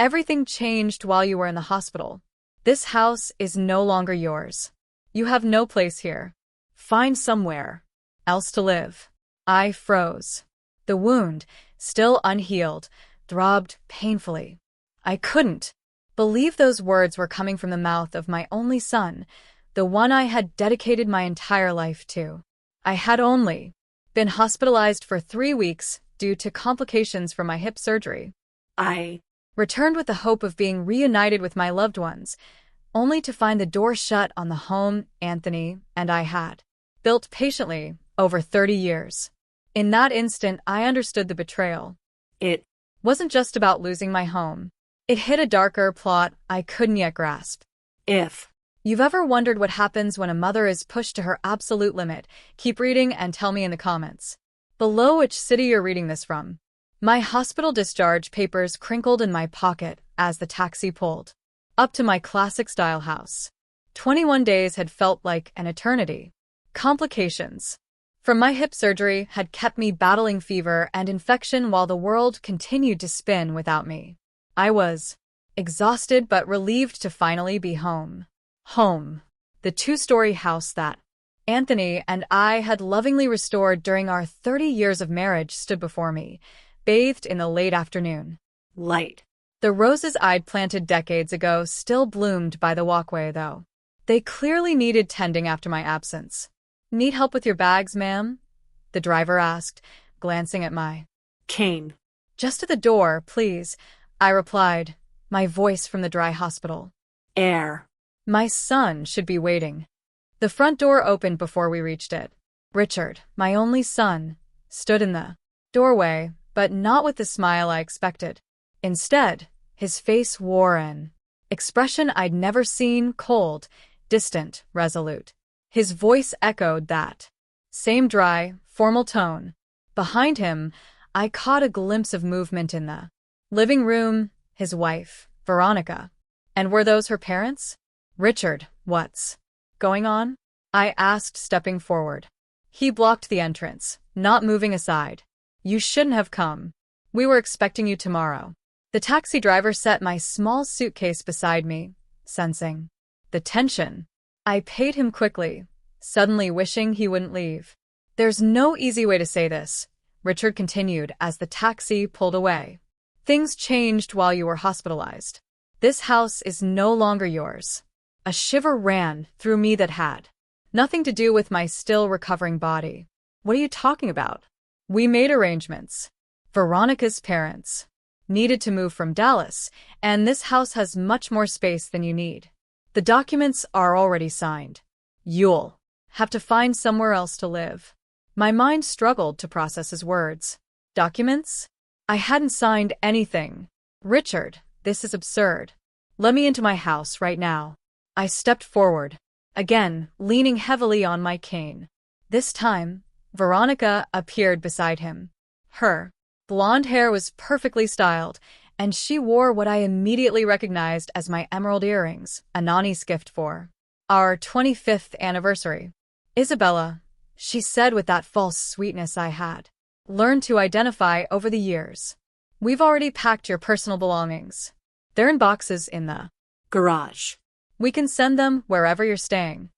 Everything changed while you were in the hospital. This house is no longer yours. You have no place here. Find somewhere else to live. I froze. The wound, still unhealed, throbbed painfully. I couldn't believe those words were coming from the mouth of my only son, the one I had dedicated my entire life to. I had only been hospitalized for 3 weeks due to complications from my hip surgery. I returned with the hope of being reunited with my loved ones, only to find the door shut on the home Anthony and I had built patiently over 30 years. In that instant, I understood the betrayal. It wasn't just about losing my home. It hit a darker plot I couldn't yet grasp. If you've ever wondered what happens when a mother is pushed to her absolute limit, keep reading and tell me in the comments below which city you're reading this from. My hospital discharge papers crinkled in my pocket as the taxi pulled up to my classic-style house. 21 days had felt like an eternity. Complications from my hip surgery had kept me battling fever and infection while the world continued to spin without me. I was exhausted but relieved to finally be home. Home. The 2-story house that Anthony and I had lovingly restored during our 30 years of marriage stood before me, bathed in the late afternoon light. The roses I'd planted decades ago still bloomed by the walkway, though. They clearly needed tending after my absence. Need help with your bags, ma'am? The driver asked, glancing at my cane. Just at the door, please, I replied, my voice from the dry hospital air. My son should be waiting. The front door opened before we reached it. Richard, my only son, stood in the doorway, but not with the smile I expected. Instead, his face wore an expression I'd never seen: cold, distant, resolute. His voice echoed that same dry, formal tone. Behind him, I caught a glimpse of movement in the living room. His wife, Veronica. And were those her parents? Richard, what's going on? I asked, stepping forward. He blocked the entrance, not moving aside. You shouldn't have come. We were expecting you tomorrow. The taxi driver set my small suitcase beside me, sensing the tension. I paid him quickly, suddenly wishing he wouldn't leave. There's no easy way to say this, Richard continued as the taxi pulled away. Things changed while you were hospitalized. This house is no longer yours. A shiver ran through me that had nothing to do with my still recovering body. What are you talking about? We made arrangements. Veronica's parents needed to move from Dallas, and this house has much more space than you need. The documents are already signed. You'll have to find somewhere else to live. My mind struggled to process his words. Documents? I hadn't signed anything. Richard, this is absurd. Let me into my house right now. I stepped forward, again leaning heavily on my cane. This time, Veronica appeared beside him. Her blonde hair was perfectly styled, and she wore what I immediately recognized as my emerald earrings, a Nani's gift for our 25th anniversary. Isabella, she said with that false sweetness I had learned to identify over the years. We've already packed your personal belongings. They're in boxes in the garage. We can send them wherever you're staying.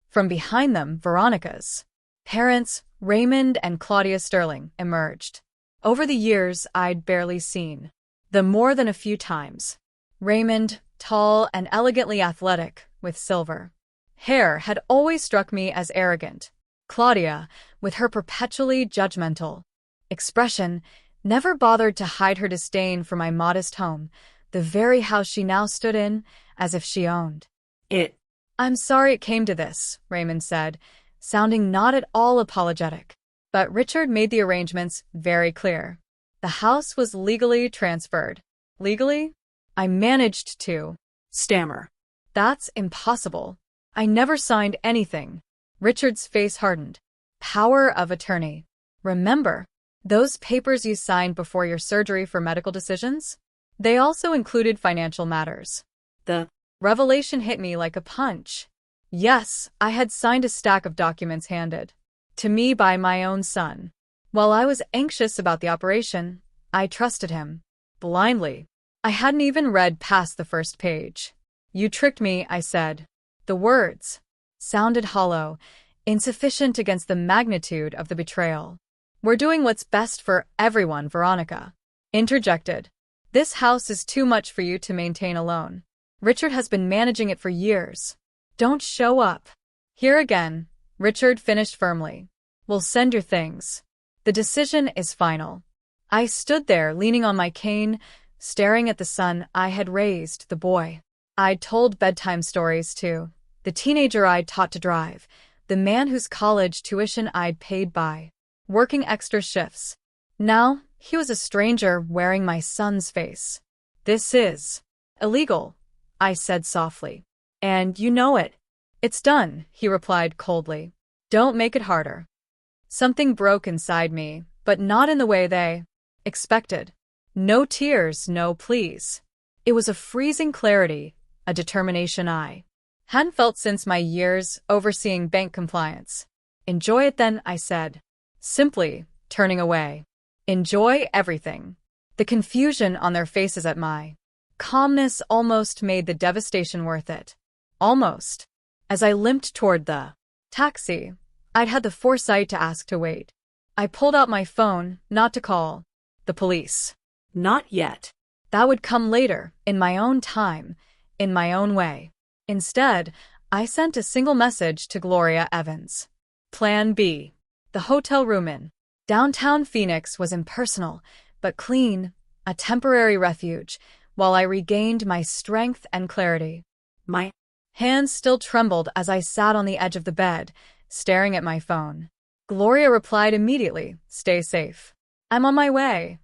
From behind them, Veronica's parents, Raymond and Claudia Sterling, emerged. Over the years, I'd barely seen them more than a few times. Raymond, tall and elegantly athletic, with silver hair, had always struck me as arrogant. Claudia, with her perpetually judgmental expression, never bothered to hide her disdain for my modest home, the very house she now stood in, as if she owned it. I'm sorry it came to this, Raymond said, sounding not at all apologetic. But Richard made the arrangements very clear. The house was legally transferred. Legally? I managed to stammer. That's impossible. I never signed anything. Richard's face hardened. Power of attorney. Remember those papers you signed before your surgery for medical decisions? They also included financial matters. The revelation hit me like a punch. Yes, I had signed a stack of documents handed to me by my own son. While I was anxious about the operation, I trusted him blindly. I hadn't even read past the first page. You tricked me, I said. The words sounded hollow, insufficient against the magnitude of the betrayal. We're doing what's best for everyone, Veronica interjected. This house is too much for you to maintain alone. Richard has been managing it for years. Don't show up here again, Richard finished firmly. We'll send your things. The decision is final. I stood there, leaning on my cane, staring at the son I had raised, the boy I'd told bedtime stories to, the teenager I'd taught to drive, the man whose college tuition I'd paid by working extra shifts. Now, he was a stranger wearing my son's face. This is illegal, I said softly. And you know it. It's done, he replied coldly. Don't make it harder. Something broke inside me, but not in the way they expected. No tears, no pleas. It was a freezing clarity, a determination I hadn't felt since my years overseeing bank compliance. Enjoy it then, I said, simply, turning away. Enjoy everything. The confusion on their faces at my calmness almost made the devastation worth it. Almost. As I limped toward the taxi, I'd had the foresight to ask to wait. I pulled out my phone, not to call the police. Not yet. That would come later, in my own time, in my own way. Instead, I sent a single message to Gloria Evans. Plan B. The hotel room in downtown Phoenix was impersonal, but clean, a temporary refuge, while I regained my strength and clarity. My hands still trembled as I sat on the edge of the bed, staring at my phone. Gloria replied immediately, "Stay safe. I'm on my way."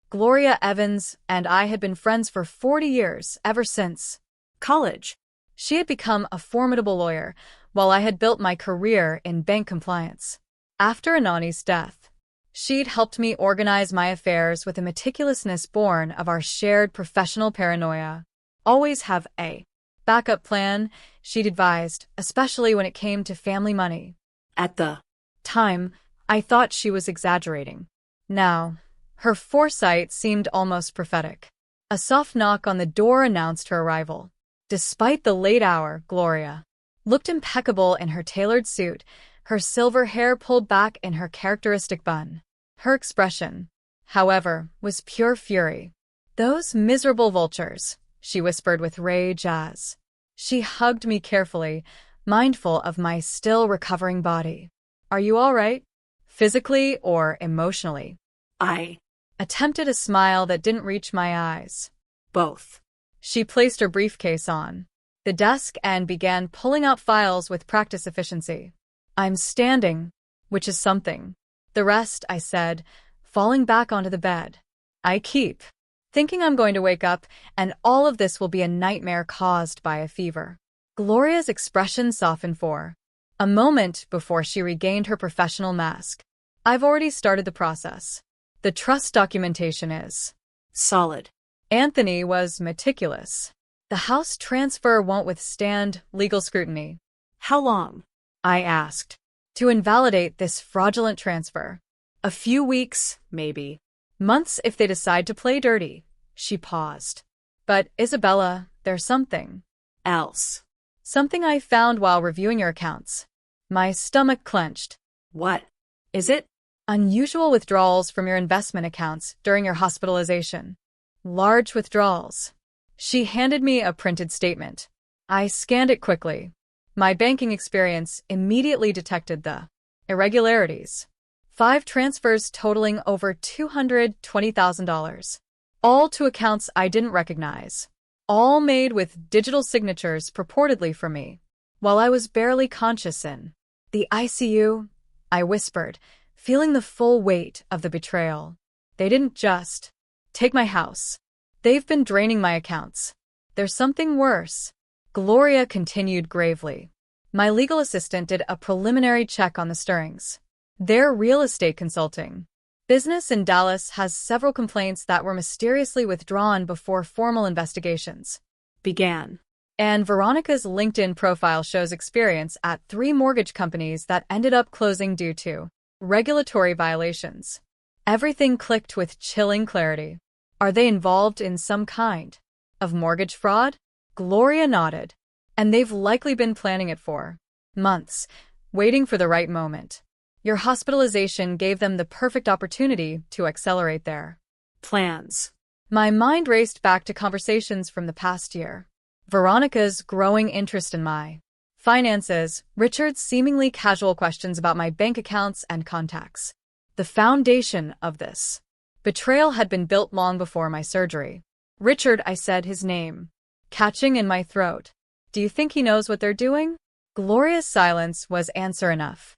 Gloria Evans and I had been friends for 40 years, ever since college. She had become a formidable lawyer, while I had built my career in bank compliance. After Anani's death, she'd helped me organize my affairs with a meticulousness born of our shared professional paranoia. Always have a backup plan, she'd advised, especially when it came to family money. At the time, I thought she was exaggerating. Now, her foresight seemed almost prophetic. A soft knock on the door announced her arrival. Despite the late hour, Gloria looked impeccable in her tailored suit, her silver hair pulled back in her characteristic bun. Her expression, however, was pure fury. "Those miserable vultures," she whispered with rage as she hugged me carefully, mindful of my still recovering body. "Are you all right? Physically or emotionally?" I attempted a smile that didn't reach my eyes. "Both." She placed her briefcase on the desk and began pulling out files with practice efficiency. "I'm standing, which is something. The rest," I said, falling back onto the bed. "I keep thinking I'm going to wake up and all of this will be a nightmare caused by a fever." Gloria's expression softened for a moment before she regained her professional mask. "I've already started the process. The trust documentation is solid." Anthony was meticulous. "The house transfer won't withstand legal scrutiny." "How long?" I asked. "To invalidate this fraudulent transfer. A few weeks, maybe. Months if they decide to play dirty." She paused. "But, Isabella, there's something else. Something I found while reviewing your accounts." My stomach clenched. "What is it?" "Unusual withdrawals from your investment accounts during your hospitalization. Large withdrawals." She handed me a printed statement. I scanned it quickly. My banking experience immediately detected the irregularities. 5 transfers totaling over $220,000. All to accounts I didn't recognize. All made with digital signatures purportedly from me. While I was barely conscious in the ICU, I whispered, feeling the full weight of the betrayal. "They didn't just take my house. They've been draining my accounts. There's something worse." Gloria continued gravely. "My legal assistant did a preliminary check on the stirrings. Their real estate consulting business in Dallas has several complaints that were mysteriously withdrawn before formal investigations began. And Veronica's LinkedIn profile shows experience at 3 mortgage companies that ended up closing due to regulatory violations." Everything clicked with chilling clarity. Are they involved in some kind of mortgage fraud? Gloria nodded. And they've likely been planning it for months, waiting for the right moment. Your hospitalization gave them the perfect opportunity to accelerate their plans. My mind raced back to conversations from the past year. Veronica's growing interest in my finances, Richard's seemingly casual questions about my bank accounts and contacts. The foundation of this betrayal had been built long before my surgery. Richard, I said his name, catching in my throat. Do you think he knows what they're doing? Gloria's silence was answer enough.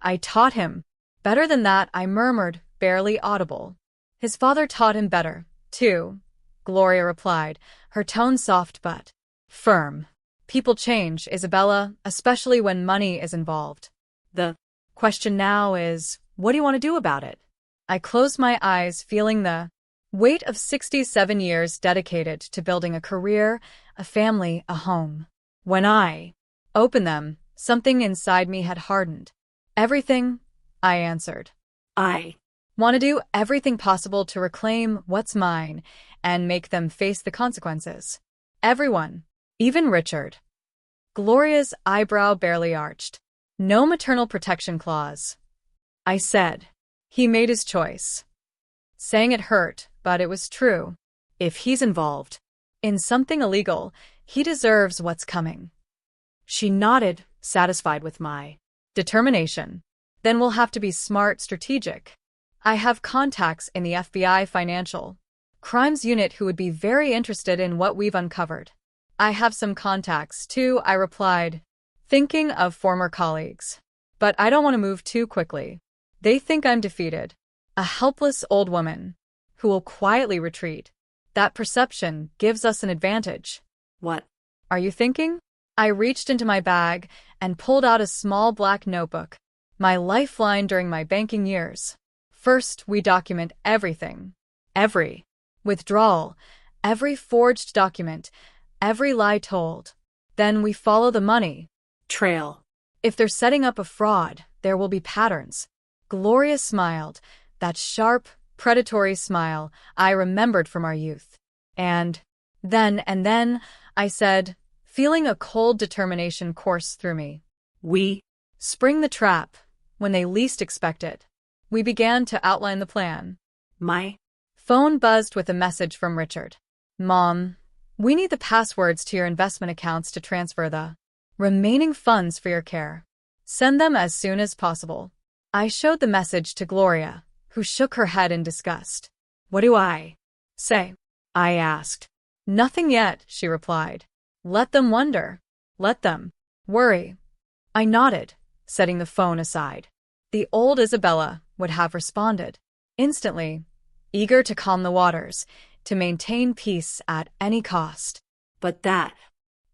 I taught him. Better than that, I murmured, barely audible. His father taught him better, too, Gloria replied, her tone soft but firm. People change, Isabella, especially when money is involved. The question now is, what do you want to do about it? I closed my eyes, feeling the weight of 67 years dedicated to building a career, a family, a home. When I opened them, something inside me had hardened. Everything, I answered. I want to do everything possible to reclaim what's mine and make them face the consequences. Everyone, even Richard. Gloria's eyebrow barely arched. No maternal protection clause. I said. He made his choice. Saying it hurt, but it was true. If he's involved in something illegal, he deserves what's coming. She nodded, satisfied with my determination. Then we'll have to be smart, strategic. I have contacts in the FBI Financial Crimes Unit who would be very interested in what we've uncovered. I have some contacts, too, I replied, thinking of former colleagues. But I don't want to move too quickly. They think I'm defeated. A helpless old woman who will quietly retreat. That perception gives us an advantage. What are you thinking? I reached into my bag and pulled out a small black notebook, my lifeline during my banking years. First, we document everything. Every withdrawal, every forged document, every lie told. Then we follow the money trail. If they're setting up a fraud, there will be patterns. Gloria smiled, that sharp, predatory smile I remembered from our youth. And then, I said, feeling a cold determination course through me. We spring the trap when they least expect it. We began to outline the plan. My phone buzzed with a message from Richard. Mom, we need the passwords to your investment accounts to transfer the remaining funds for your care. Send them as soon as possible. I showed the message to Gloria, who shook her head in disgust. What do I say? I asked. Nothing yet, she replied. Let them wonder. Let them worry. I nodded, setting the phone aside. The old Isabella would have responded instantly, eager to calm the waters, to maintain peace at any cost. But that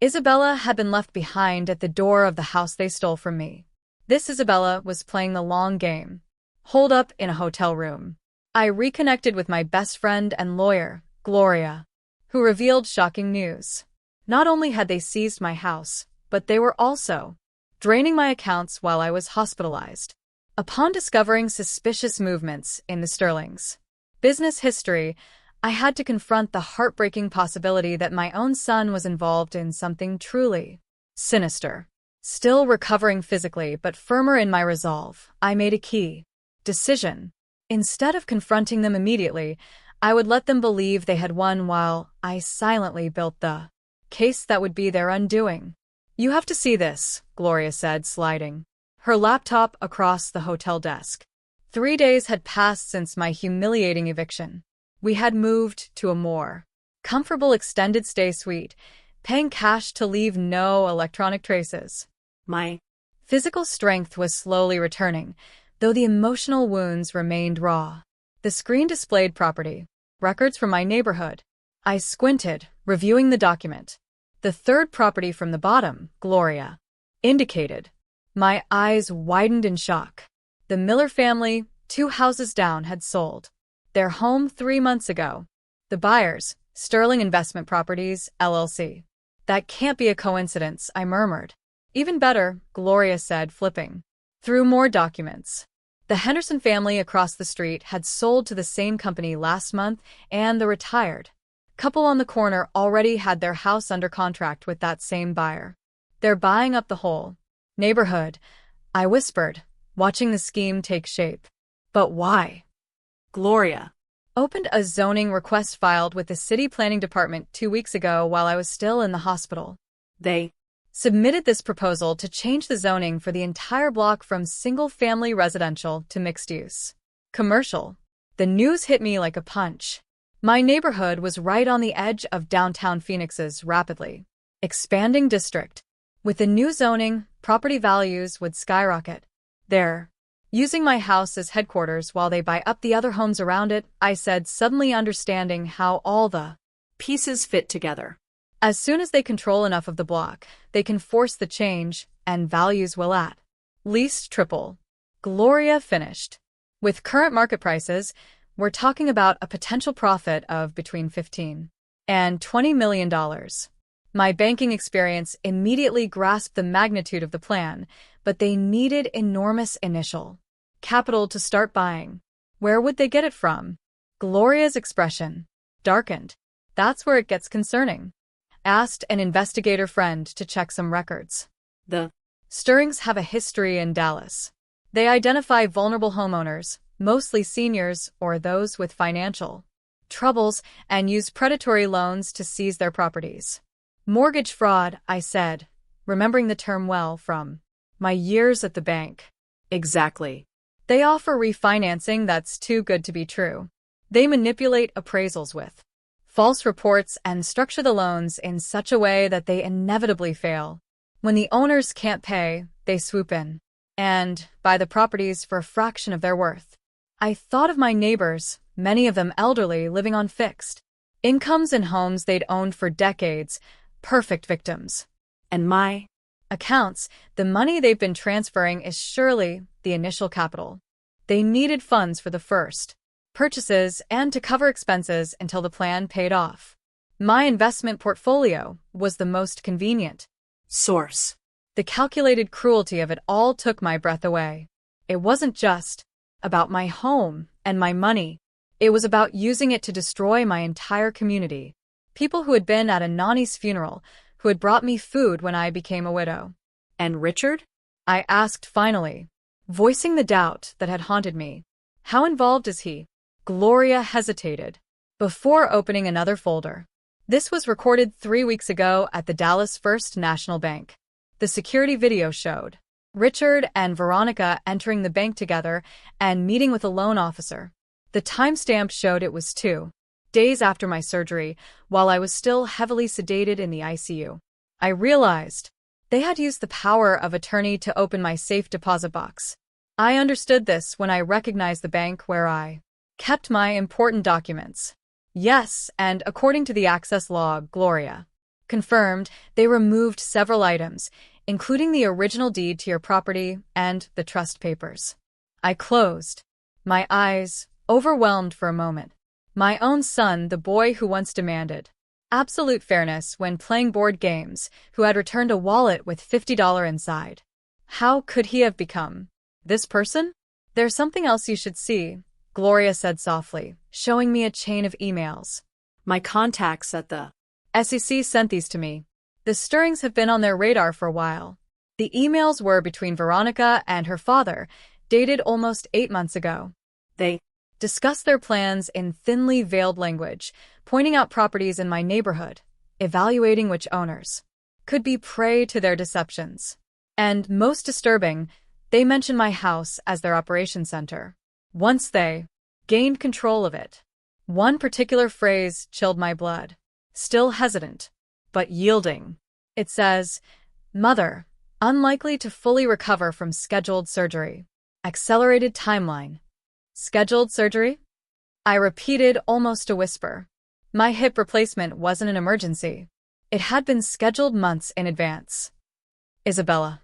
Isabella had been left behind at the door of the house they stole from me. This Isabella was playing the long game, holed up in a hotel room. I reconnected with my best friend and lawyer, Gloria, who revealed shocking news. Not only had they seized my house, but they were also draining my accounts while I was hospitalized. Upon discovering suspicious movements in the Sterling's business history, I had to confront the heartbreaking possibility that my own son was involved in something truly sinister. Still recovering physically but firmer in my resolve, I made a key decision. Instead of confronting them immediately, I would let them believe they had won while I silently built the case that would be their undoing. You have to see this, Gloria said, sliding her laptop across the hotel desk. 3 days had passed since my humiliating eviction. We had moved to a more comfortable extended stay suite, paying cash to leave no electronic traces. My physical strength was slowly returning, though the emotional wounds remained raw. The screen displayed property records from my neighborhood. I squinted, reviewing the document. The third property from the bottom, Gloria indicated. My eyes widened in shock. The Miller family, 2 houses down, had sold their home 3 months ago. The buyers, Sterling Investment Properties, LLC. That can't be a coincidence, I murmured. Even better, Gloria said, flipping through more documents. The Henderson family across the street had sold to the same company last month, and the retired couple on the corner already had their house under contract with that same buyer. They're buying up the whole neighborhood, I whispered, watching the scheme take shape. But why? Gloria. Opened a zoning request filed with the city planning department 2 weeks ago while I was still in the hospital. They Submitted this proposal to change the zoning for the entire block from single-family residential to mixed-use commercial. The news hit me like a punch. My neighborhood was right on the edge of downtown Phoenix's rapidly expanding district. With the new zoning, property values would skyrocket. They're using my house as headquarters while they buy up the other homes around it, I said, suddenly understanding how all the pieces fit together. As soon as they control enough of the block, they can force the change, and values will at least triple. Gloria finished. With current market prices, we're talking about a potential profit of between $15 and $20 million. My banking experience immediately grasped the magnitude of the plan, but they needed enormous initial capital to start buying. Where would they get it from? Gloria's expression darkened. That's where it gets concerning. Asked an investigator friend to check some records. The Stirrings have a history in Dallas. They identify vulnerable homeowners, mostly seniors or those with financial troubles, and use predatory loans to seize their properties. Mortgage fraud, I said, remembering the term well from my years at the bank. Exactly. They offer refinancing that's too good to be true. They manipulate appraisals with false reports and structure the loans in such a way that they inevitably fail. When the owners can't pay, they swoop in and buy the properties for a fraction of their worth. I thought of my neighbors, many of them elderly, living on fixed incomes in homes they'd owned for decades, perfect victims. And my accounts, the money they've been transferring is surely the initial capital. They needed funds for the first purchases and to cover expenses until the plan paid off. My investment portfolio was the most convenient source. The calculated cruelty of it all took my breath away. It wasn't just about my home and my money. It was about using it to destroy my entire community. People who had been at a Nani's funeral, who had brought me food when I became a widow. And Richard? I asked finally, voicing the doubt that had haunted me. How involved is he? Gloria hesitated before opening another folder. This was recorded 3 weeks ago at the Dallas First National Bank. The security video showed Richard and Veronica entering the bank together and meeting with a loan officer. The timestamp showed it was 2 days after my surgery, while I was still heavily sedated in the ICU. I realized they had used the power of attorney to open my safe deposit box. I understood this when I recognized the bank where I kept my important documents. Yes, and according to the access log, Gloria confirmed they removed several items, including the original deed to your property and the trust papers. I closed my eyes, overwhelmed for a moment. My own son, the boy who once demanded absolute fairness when playing board games, who had returned a wallet with $50 inside. How could he have become this person? There's something else you should see, Gloria said softly, showing me a chain of emails. My contacts at the SEC sent these to me. The Stirrings have been on their radar for a while. The emails were between Veronica and her father, dated almost 8 months ago. They discussed their plans in thinly veiled language, pointing out properties in my neighborhood, evaluating which owners could be prey to their deceptions. And, most disturbing, they mentioned my house as their operations center. Once they gained control of it, one particular phrase chilled my blood. Still hesitant, but yielding. It says, Mother, unlikely to fully recover from scheduled surgery. Accelerated timeline. Scheduled surgery? I repeated almost a whisper. My hip replacement wasn't an emergency. It had been scheduled months in advance. Isabella.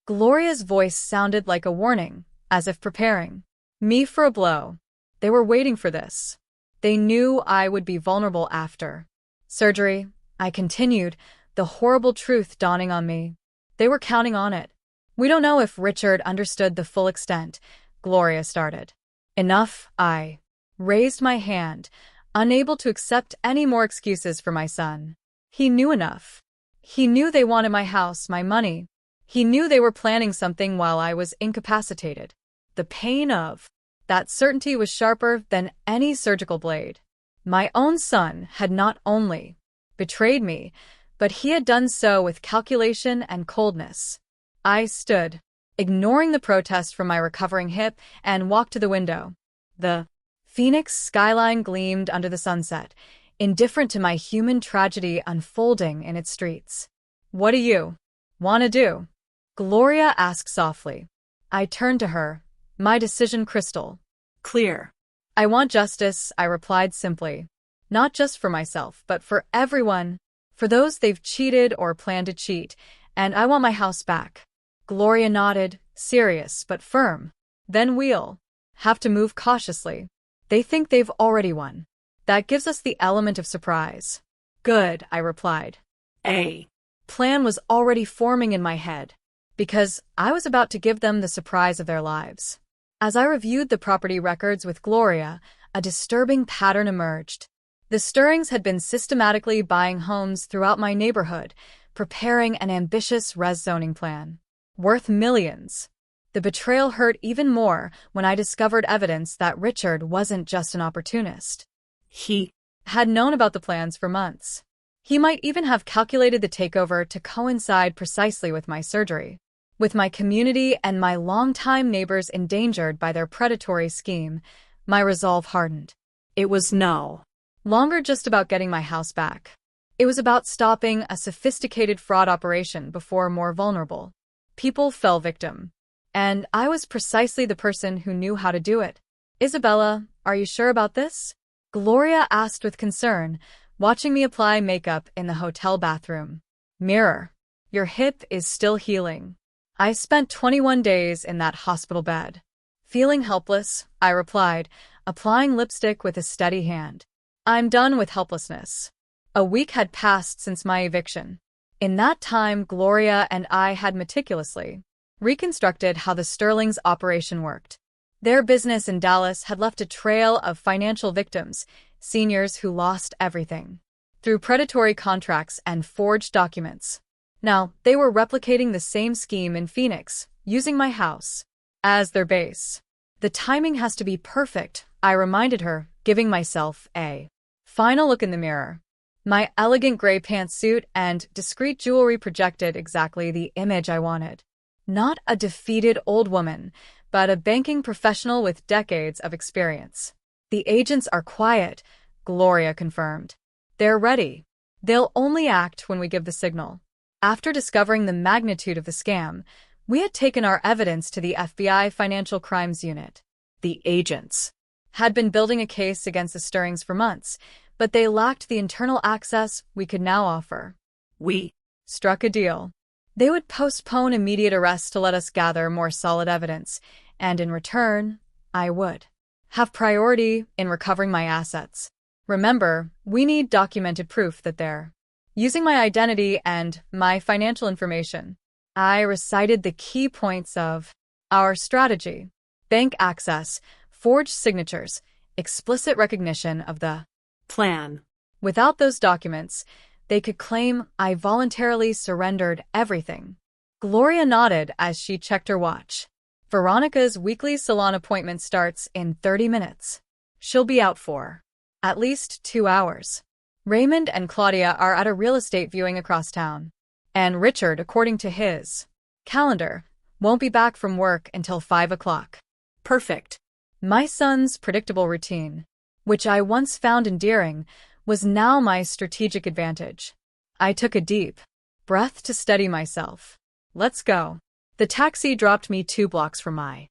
Gloria's voice sounded like a warning, as if preparing me for a blow. They were waiting for this. They knew I would be vulnerable after surgery, I continued, the horrible truth dawning on me. They were counting on it. We don't know if Richard understood the full extent, Gloria started. Enough, I raised my hand, unable to accept any more excuses for my son. He knew enough. He knew they wanted my house, my money. He knew they were planning something while I was incapacitated. The pain of that certainty was sharper than any surgical blade. My own son had not only betrayed me, but he had done so with calculation and coldness. I stood, ignoring the protest from my recovering hip, and walked to the window. The Phoenix skyline gleamed under the sunset, indifferent to my human tragedy unfolding in its streets. "What do you want to do?" Gloria asked softly. I turned to her, my decision crystal Clear. "I want justice," I replied simply. "Not just for myself, but for everyone. For those they've cheated or planned to cheat. And I want my house back." Gloria nodded, serious but firm. "Then we'll have to move cautiously. They think they've already won. That gives us the element of surprise." "Good," I replied. A Plan was already forming in my head, because I was about to give them the surprise of their lives. As I reviewed the property records with Gloria, a disturbing pattern emerged. The Stirrings had been systematically buying homes throughout my neighborhood, preparing an ambitious res zoning plan, worth millions. The betrayal hurt even more when I discovered evidence that Richard wasn't just an opportunist. He Had known about the plans for months. He might even have calculated the takeover to coincide precisely with my surgery. With my community and my longtime neighbors endangered by their predatory scheme, my resolve hardened. It was no Longer just about getting my house back. It was about stopping a sophisticated fraud operation before more vulnerable people fell victim. And I was precisely the person who knew how to do it. "Isabella, are you sure about this?" Gloria asked with concern, watching me apply makeup in the hotel bathroom. "Mirror, your hip is still healing." I spent 21 days in that hospital bed. "Feeling helpless," I replied, applying lipstick with a steady hand. "I'm done with helplessness." A week had passed since my eviction. In that time, Gloria and I had meticulously reconstructed how the Stirlings' operation worked. Their business in Dallas had left a trail of financial victims, seniors who lost everything through predatory contracts and forged documents. Now, they were replicating the same scheme in Phoenix, using my house as their base. "The timing has to be perfect," I reminded her, giving myself a final look in the mirror. My elegant gray pantsuit and discreet jewelry projected exactly the image I wanted. Not a defeated old woman, but a banking professional with decades of experience. "The agents are quiet," Gloria confirmed. "They're ready. They'll only act when we give the signal." After discovering the magnitude of the scam, we had taken our evidence to the FBI Financial Crimes Unit. The agents had been building a case against the Stirrings for months, but they lacked the internal access we could now offer. we Struck a deal. They would postpone immediate arrest to let us gather more solid evidence, and in return, I would have priority in recovering my assets. Remember, we need documented proof that they're using my identity and my financial information. I recited the key points of our strategy: bank access, forged signatures, explicit recognition of the plan. Without those documents, they could claim I voluntarily surrendered everything. Gloria nodded as she checked her watch. "Veronica's weekly salon appointment starts in 30 minutes. She'll be out for at least 2 hours. Raymond and Claudia are at a real estate viewing across town. And Richard, according to his calendar, won't be back from work until 5 o'clock. Perfect. My son's predictable routine, which I once found endearing, was now my strategic advantage. I took a deep breath to steady myself. "Let's go." The taxi dropped me 2 blocks from my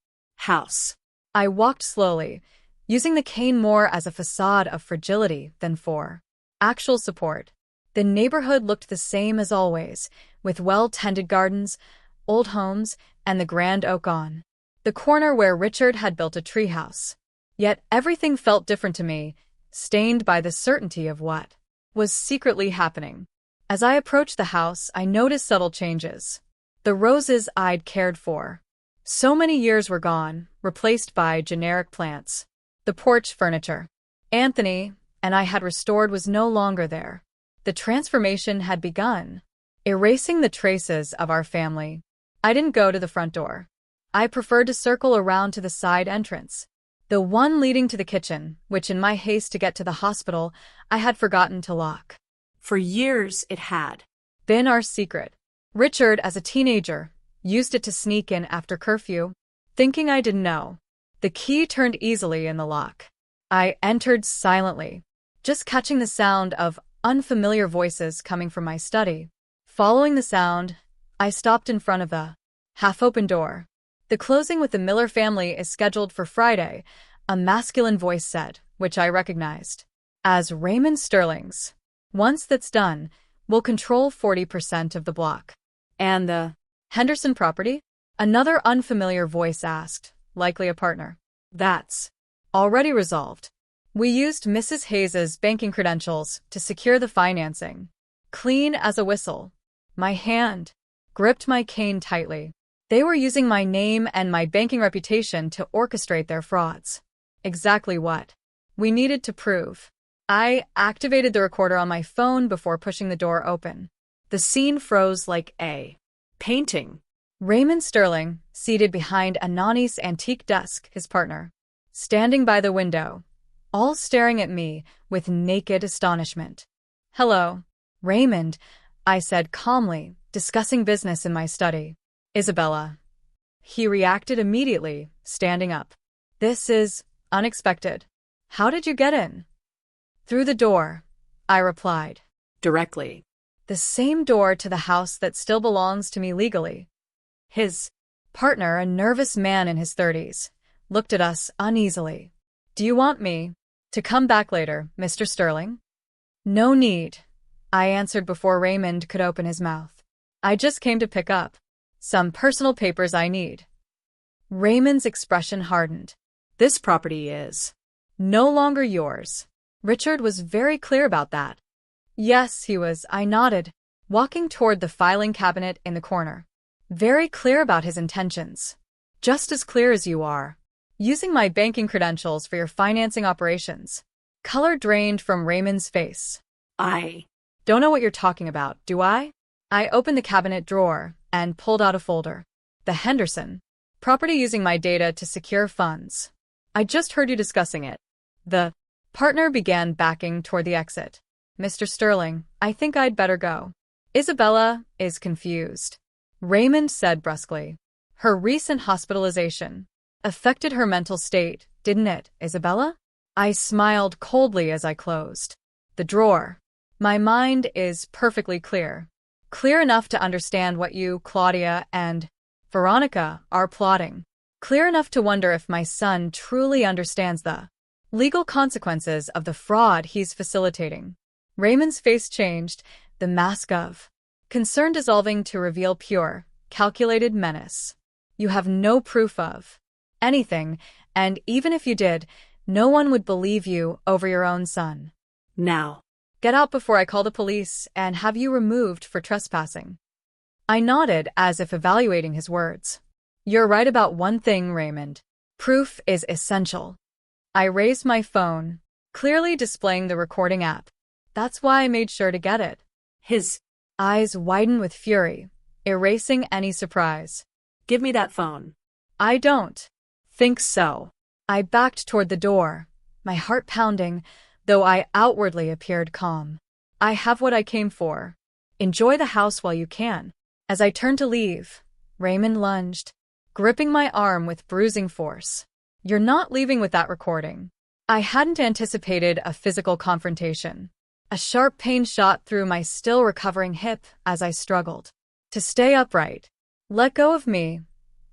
House. I walked slowly, using the cane more as a facade of fragility than for actual support. The neighborhood looked the same as always, with well-tended gardens, old homes, and the grand oak on the corner where Richard had built a treehouse. Yet everything felt different to me, stained by the certainty of what was secretly happening. As I approached the house, I noticed subtle changes. The roses I'd cared for So many years were gone, replaced by generic plants. The porch furniture Anthony and I had restored was no longer there. The transformation had begun, erasing the traces of our family. I didn't go to the front door. I preferred to circle around to the side entrance, the one leading to the kitchen, which in my haste to get to the hospital, I had forgotten to lock. For years it had Been our secret. Richard, as a teenager, used it to sneak in after curfew, thinking I didn't know. The key turned easily in the lock. I entered silently, just catching the sound of unfamiliar voices coming from my study. Following the sound, I stopped in front of the half-open door. The closing with the Miller family is scheduled for Friday, a masculine voice said, which I recognized as Raymond Sterling's. Once that's done, we'll control 40% of the block. And the Henderson property? Another unfamiliar voice asked, likely a partner. That's already resolved. We used Mrs. Hayes's banking credentials to secure the financing. Clean as a whistle. My hand gripped my cane tightly. They were using my name and my banking reputation to orchestrate their frauds. Exactly what we needed to prove. I activated the recorder on my phone before pushing the door open. The scene froze like a painting. Raymond Sterling, seated behind Anani's antique desk, his partner, standing by the window, all staring at me with naked astonishment. Hello, Raymond, I said calmly, discussing business in my study. Isabella. He reacted immediately, standing up. This is unexpected. How did you get in? Through the door, I replied. Directly. The same door to the house that still belongs to me legally. His partner, a nervous man in his 30s, looked at us uneasily. Do you want me to come back later, Mr. Sterling? No need, I answered before Raymond could open his mouth. I just came to pick up some personal papers I need. Raymond's expression hardened. This property is no longer yours. Richard was very clear about that. Yes, he was, I nodded, walking toward the filing cabinet in the corner. Very clear about his intentions. Just as clear as you are. Using my banking credentials for your financing operations. Color drained from Raymond's face. I don't know what you're talking about, do I? I opened the cabinet drawer and pulled out a folder. The Henderson property using my data to secure funds. I just heard you discussing it. The partner began backing toward the exit. Mr. Sterling, I think I'd better go. Isabella is confused. Raymond said brusquely. Her recent hospitalization affected her mental state, didn't it, Isabella? I smiled coldly as I closed the drawer. My mind is perfectly clear. Clear enough to understand what you, Claudia, and Veronica are plotting. Clear enough to wonder if my son truly understands the legal consequences of the fraud he's facilitating. Raymond's face changed, the mask of concern dissolving to reveal pure, calculated menace. You have no proof of anything, and even if you did, no one would believe you over your own son. Now, get out before I call the police and have you removed for trespassing. I nodded as if evaluating his words. You're right about one thing, Raymond. Proof is essential. I raised my phone, clearly displaying the recording app. That's why I made sure to get it. His eyes widened with fury, erasing any surprise. Give me that phone. I don't think so. I backed toward the door, my heart pounding, though I outwardly appeared calm. I have what I came for. Enjoy the house while you can. As I turned to leave, Raymond lunged, gripping my arm with bruising force. You're not leaving with that recording. I hadn't anticipated a physical confrontation. A sharp pain shot through my still recovering hip as I struggled to stay upright. Let go of me,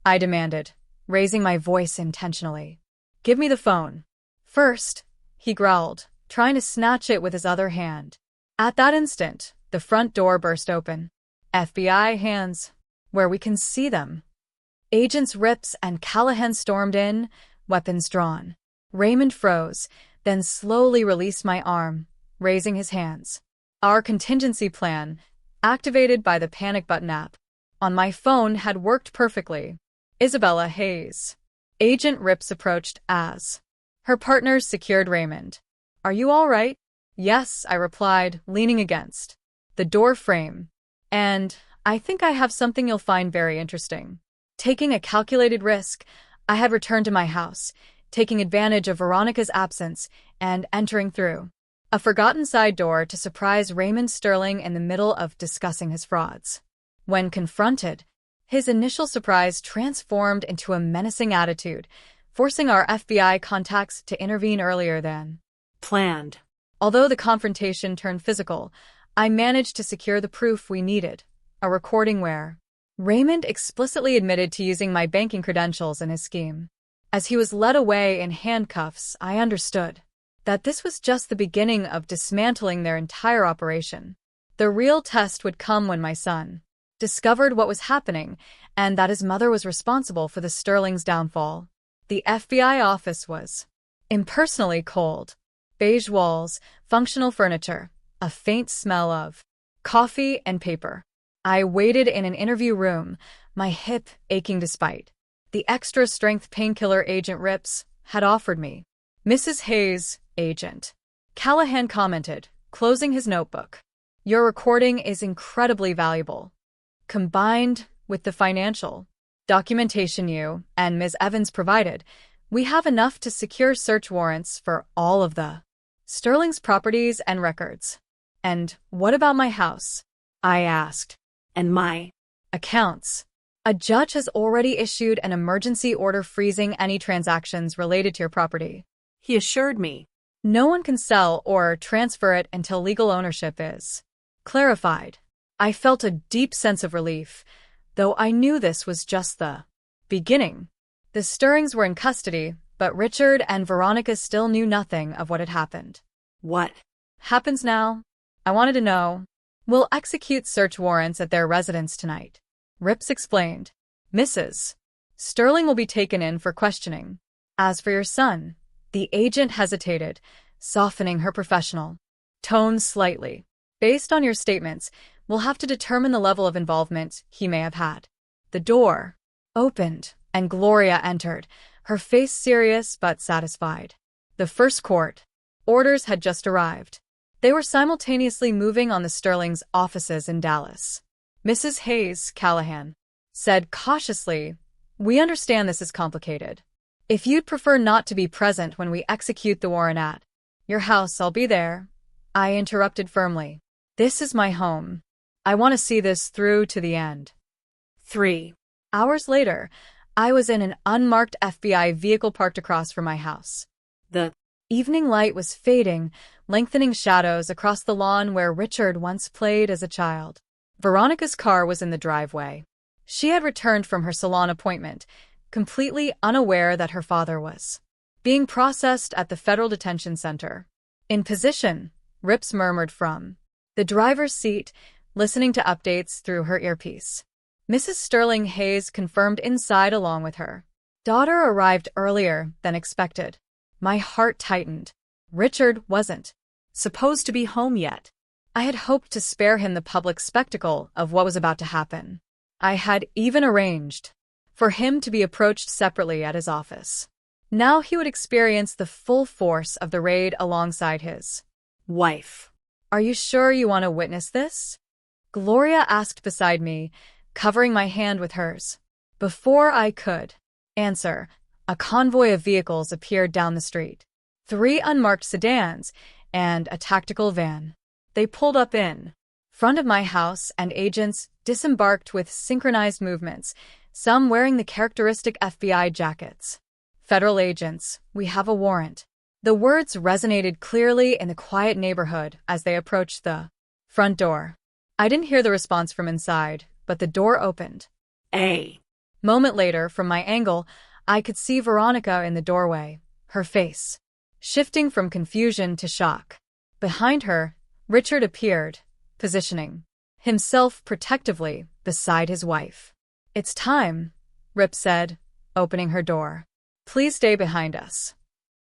I demanded, raising my voice intentionally. Give me the phone. First, he growled, trying to snatch it with his other hand. At that instant, the front door burst open. FBI hands, where we can see them. Agents Rips and Callahan stormed in, weapons drawn. Raymond froze, then slowly released my arm, raising his hands. Our contingency plan, activated by the panic button app, on my phone had worked perfectly. Isabella Hayes. Agent Rips approached as her partners secured Raymond. Are you all right? Yes, I replied, leaning against the door frame. And I think I have something you'll find very interesting. Taking a calculated risk, I had returned to my house, taking advantage of Veronica's absence and entering through a forgotten side door to surprise Raymond Sterling in the middle of discussing his frauds. When confronted, his initial surprise transformed into a menacing attitude, forcing our FBI contacts to intervene earlier than planned. Although the confrontation turned physical, I managed to secure the proof we needed, a recording where Raymond explicitly admitted to using my banking credentials in his scheme. As he was led away in handcuffs, I understood that this was just the beginning of dismantling their entire operation. The real test would come when my son discovered what was happening and that his mother was responsible for the Sterling's downfall. The FBI office was impersonally cold. Beige walls, functional furniture, a faint smell of coffee and paper. I waited in an interview room, my hip aching despite the extra strength painkiller Agent Rips had offered me. Mrs. Hayes, Agent Callahan commented, closing his notebook. Your recording is incredibly valuable. Combined with the financial documentation you and Ms. Evans provided, we have enough to secure search warrants for all of the Sterling's properties and records. And what about my house? I asked. And my accounts. A judge has already issued an emergency order freezing any transactions related to your property. He assured me. No one can sell or transfer it until legal ownership is clarified. I felt a deep sense of relief, though I knew this was just the beginning. The Sterlings were in custody, but Richard and Veronica still knew nothing of what had happened. What happens now? I wanted to know. We'll execute search warrants at their residence tonight. Rips explained. Mrs. Sterling will be taken in for questioning. As for your son, the agent hesitated, softening her professional tone slightly. Based on your statements, we'll have to determine the level of involvement he may have had. The door opened, and Gloria entered, her face serious but satisfied. The first court orders had just arrived. They were simultaneously moving on the Sterling's offices in Dallas. Mrs. Hayes, Callahan said cautiously, we understand this is complicated. If you'd prefer not to be present when we execute the warrant at your house, I'll be there. I interrupted firmly. This is my home. I want to see this through to the end. 3 hours later, I was in an unmarked FBI vehicle parked across from my house. The evening light was fading, lengthening shadows across the lawn where Richard once played as a child. Veronica's car was in the driveway. She had returned from her salon appointment, completely unaware that her father was being processed at the Federal Detention Center. In position, Rips murmured from the driver's seat, listening to updates through her earpiece. Mrs. Sterling Hayes confirmed inside along with her daughter arrived earlier than expected. My heart tightened. Richard wasn't supposed to be home yet. I had hoped to spare him the public spectacle of what was about to happen. I had even arranged for him to be approached separately at his office. Now he would experience the full force of the raid alongside his wife. Are you sure you want to witness this? Gloria asked beside me, covering my hand with hers. Before I could answer, a convoy of vehicles appeared down the street. 3 unmarked sedans and a tactical van. They pulled up in front of my house, and agents disembarked with synchronized movements, some wearing the characteristic FBI jackets. Federal agents, we have a warrant. The words resonated clearly in the quiet neighborhood as they approached the front door. I didn't hear the response from inside, but the door opened. A moment later, from my angle, I could see Veronica in the doorway, her face shifting from confusion to shock. Behind her, Richard appeared, positioning himself protectively beside his wife. It's time, Rip said, opening her door. Please stay behind us.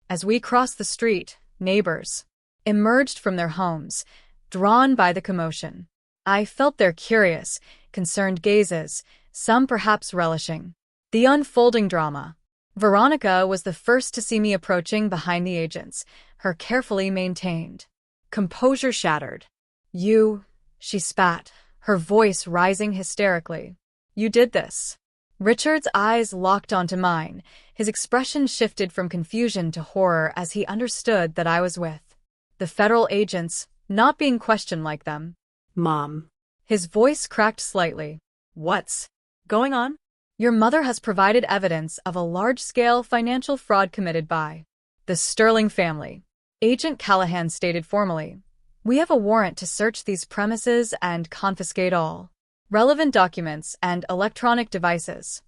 As we crossed the street, neighbors emerged from their homes, drawn by the commotion. I felt their curious, concerned gazes, some perhaps relishing The unfolding drama. Veronica was the first to see me approaching behind the agents, her carefully maintained composure shattered. You, she spat, her voice rising hysterically. You did this. Richard's eyes locked onto mine. His expression shifted from confusion to horror as he understood that I was with the federal agents, not being questioned like them. Mom. His voice cracked slightly. What's going on? Your mother has provided evidence of a large-scale financial fraud committed by the Sterling family. Agent Callahan stated formally. We have a warrant to search these premises and confiscate all relevant documents and electronic devices.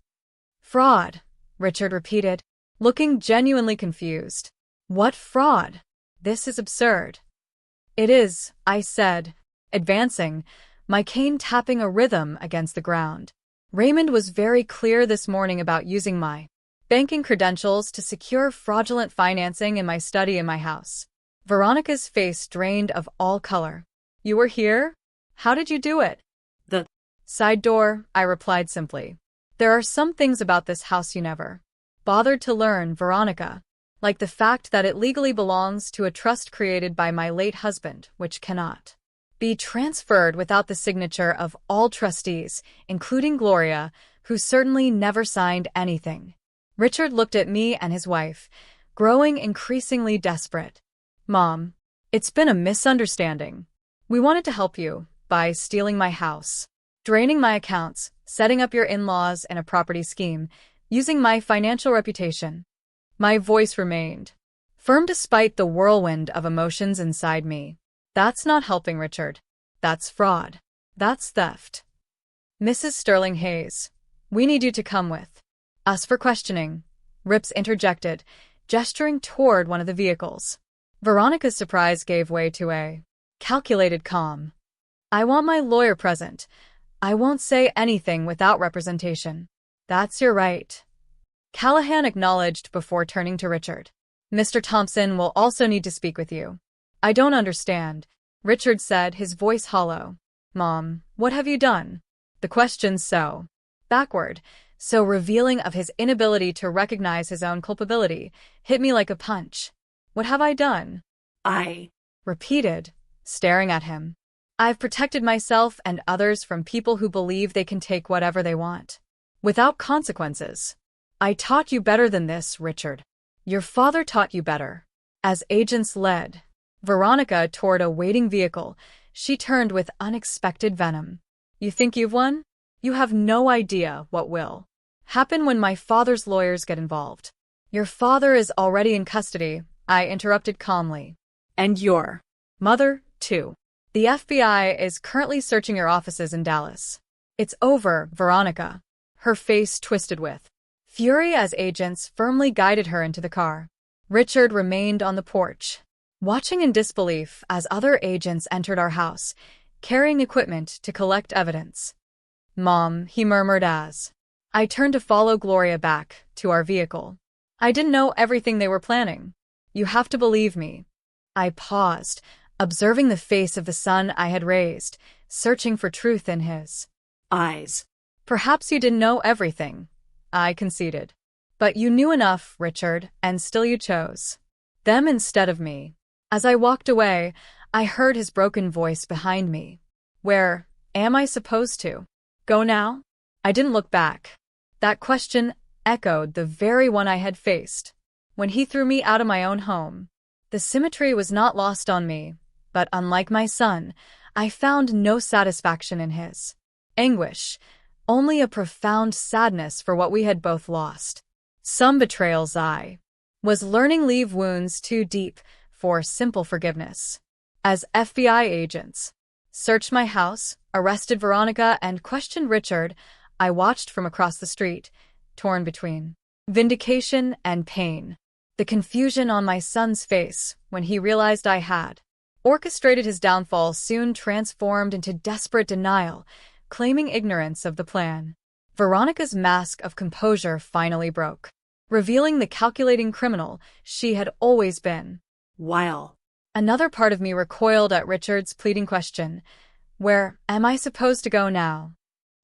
Fraud, Richard repeated, looking genuinely confused. What fraud? This is absurd. It is, I said, advancing, my cane tapping a rhythm against the ground. Raymond was very clear this morning about using my banking credentials to secure fraudulent financing in my study in my house. Veronica's face drained of all color. You were here? How did you do it? The side door, I replied simply. There are some things about this house you never bothered to learn, Veronica, like the fact that it legally belongs to a trust created by my late husband, which cannot be transferred without the signature of all trustees, including Gloria, who certainly never signed anything. Richard looked at me and his wife, growing increasingly desperate. Mom, it's been a misunderstanding. We wanted to help you by stealing my house, draining my accounts, setting up your in-laws in a property scheme, using my financial reputation. My voice remained firm despite the whirlwind of emotions inside me. That's not helping, Richard. That's fraud. That's theft. Mrs. Sterling Hayes, we need you to come with us for questioning, Rips interjected, gesturing toward one of the vehicles. Veronica's surprise gave way to a calculated calm. I want my lawyer present. I won't say anything without representation. That's your right. Callahan acknowledged before turning to Richard. Mr. Thompson will also need to speak with you. I don't understand, Richard said, his voice hollow. Mom, what have you done? The question's so backward, so revealing of his inability to recognize his own culpability, hit me like a punch. What have I done? I repeated, staring at him. I've protected myself and others from people who believe they can take whatever they want, without consequences. I taught you better than this, Richard. Your father taught you better. As agents led Veronica toward a waiting vehicle, she turned with unexpected venom. You think you've won? You have no idea what will happen when my father's lawyers get involved. Your father is already in custody, I interrupted calmly. And your mother, too. The FBI is currently searching your offices in Dallas. It's over, Veronica. Her face twisted with fury as agents firmly guided her into the car. Richard remained on the porch, watching in disbelief as other agents entered our house, carrying equipment to collect evidence. Mom, he murmured as I turned to follow Gloria back to our vehicle. I didn't know everything they were planning. You have to believe me. I paused, observing the face of the son I had raised, searching for truth in his eyes. Perhaps you didn't know everything, I conceded. But you knew enough, Richard, and still you chose them instead of me. As I walked away, I heard his broken voice behind me. Where am I supposed to go now? I didn't look back. That question echoed the very one I had faced when he threw me out of my own home. The symmetry was not lost on me, but unlike my son, I found no satisfaction in his anguish, only a profound sadness for what we had both lost. Some betrayals I was learning leave wounds too deep for simple forgiveness. As FBI agents searched my house, arrested Veronica, and questioned Richard, I watched from across the street, torn between vindication and pain. The confusion on my son's face when he realized I had orchestrated his downfall soon transformed into desperate denial, claiming ignorance of the plan. Veronica's mask of composure finally broke, revealing the calculating criminal she had always been. While another part of me recoiled at Richard's pleading question, where am I supposed to go now?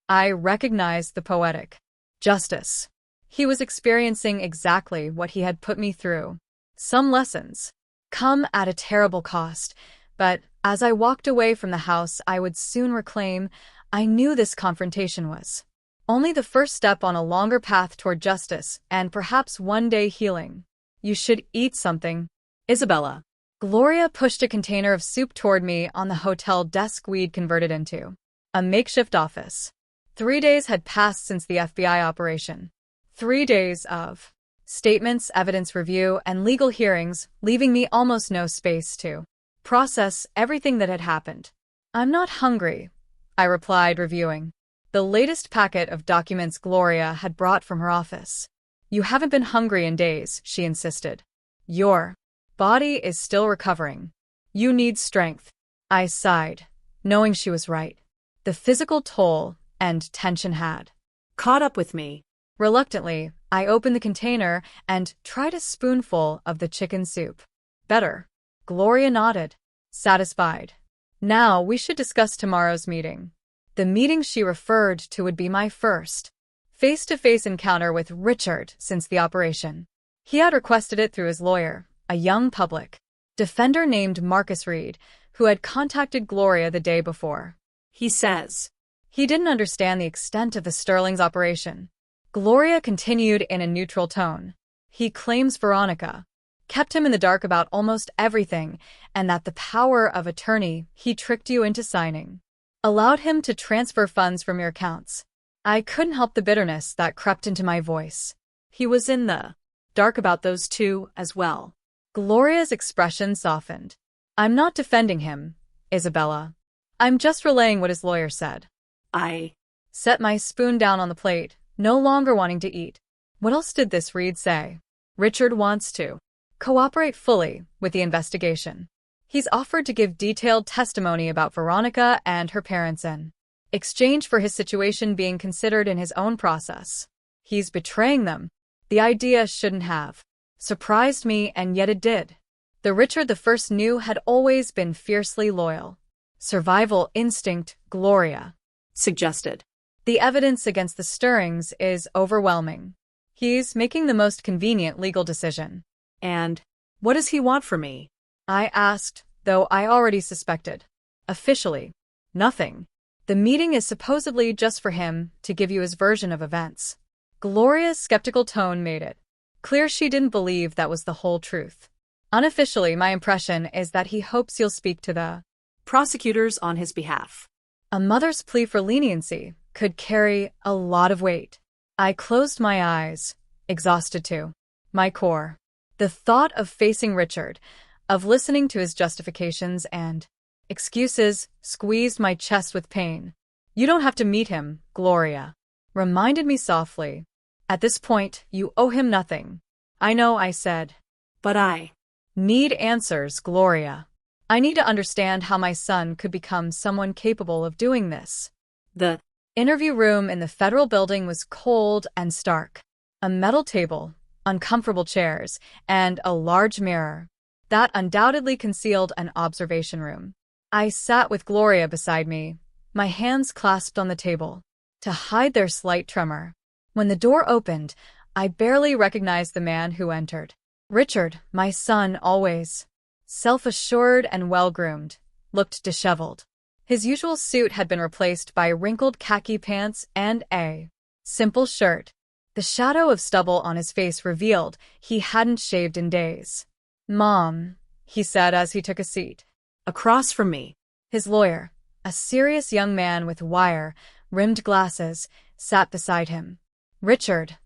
I recognized the poetic justice He was experiencing exactly what he had put me through. Some lessons come at a terrible cost, but as I walked away from the house I would soon reclaim, I knew this confrontation was only the first step on a longer path toward justice and perhaps one day healing. You should eat something, Isabella. Gloria pushed a container of soup toward me on the hotel desk we'd converted into a makeshift office. 3 days had passed since the FBI operation. 3 days of statements, evidence review, and legal hearings, leaving me almost no space to process everything that had happened. I'm not hungry, I replied, reviewing the latest packet of documents Gloria had brought from her office. You haven't been hungry in days, she insisted. Your body is still recovering. You need strength. I sighed, knowing she was right. The physical toll and tension had Caught up with me. Reluctantly, I opened the container and tried a spoonful of the chicken soup. Better. Gloria nodded, satisfied. Now we should discuss tomorrow's meeting. The meeting she referred to would be my first face-to-face encounter with Richard since the operation. He had requested it through his lawyer, a young public defender named Marcus Reed, who had contacted Gloria the day before. He says He didn't understand the extent of the Sterling's operation. Gloria continued in a neutral tone. He claims Veronica kept him in the dark about almost everything, and that the power of attorney he tricked you into signing allowed him to transfer funds from your accounts. I couldn't help the bitterness that crept into my voice. he was in the dark about those two as well. Gloria's expression softened. I'm not defending him, Isabella. I'm just relaying what his lawyer said. I Set my spoon down on the plate, no longer wanting to eat. What else did this Reed say? Richard wants to cooperate fully with the investigation. He's offered to give detailed testimony about Veronica and her parents in exchange for his situation being considered in his own process. He's betraying them. The idea shouldn't have surprised me, and yet it did. The Richard the First knew had always been fiercely loyal. Survival instinct, Gloria suggested. The evidence against the Sterlings is overwhelming. He's making the most convenient legal decision. And what does he want from me? I asked, though I already suspected. Officially, nothing. The meeting is supposedly just for him to give you his version of events. Gloria's skeptical tone made it clear she didn't believe that was the whole truth. Unofficially, my impression is that he hopes you'll speak to the prosecutors on his behalf. A mother's plea for leniency could carry a lot of weight. I closed my eyes, exhausted to my core. The thought of facing Richard, of listening to his justifications and excuses, squeezed my chest with pain. You don't have to meet him, Gloria reminded me softly. At this point, you owe him nothing. I know, I said. But I need answers, Gloria. I need to understand how my son could become someone capable of doing this. The interview room in the federal building was cold and stark. A metal table, uncomfortable chairs, and a large mirror. That undoubtedly concealed an observation room. I sat with Gloria beside me, my hands clasped on the table, to hide their slight tremor. When the door opened, I barely recognized the man who entered. Richard, my son, always self-assured and well-groomed, looked disheveled. His usual suit had been replaced by wrinkled khaki pants and a simple shirt. The shadow of stubble on his face revealed he hadn't shaved in days. Mom, he said as he took a seat across from me. His lawyer, a serious young man with wire-rimmed glasses, sat beside him. Richard,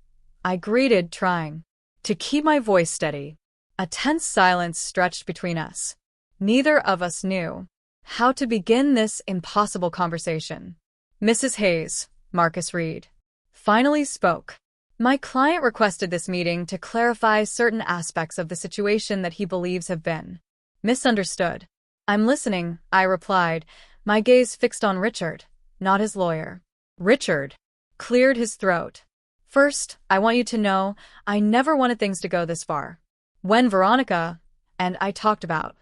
I greeted, trying to keep my voice steady. A tense silence stretched between us. Neither of us knew how to begin this impossible conversation. Mrs. Hayes, Marcus Reed finally spoke. My client requested this meeting to clarify certain aspects of the situation that he believes have been misunderstood. I'm listening, I replied, my gaze fixed on Richard, not his lawyer. Richard cleared his throat. First, I want you to know I never wanted things to go this far. When Veronica and I talked about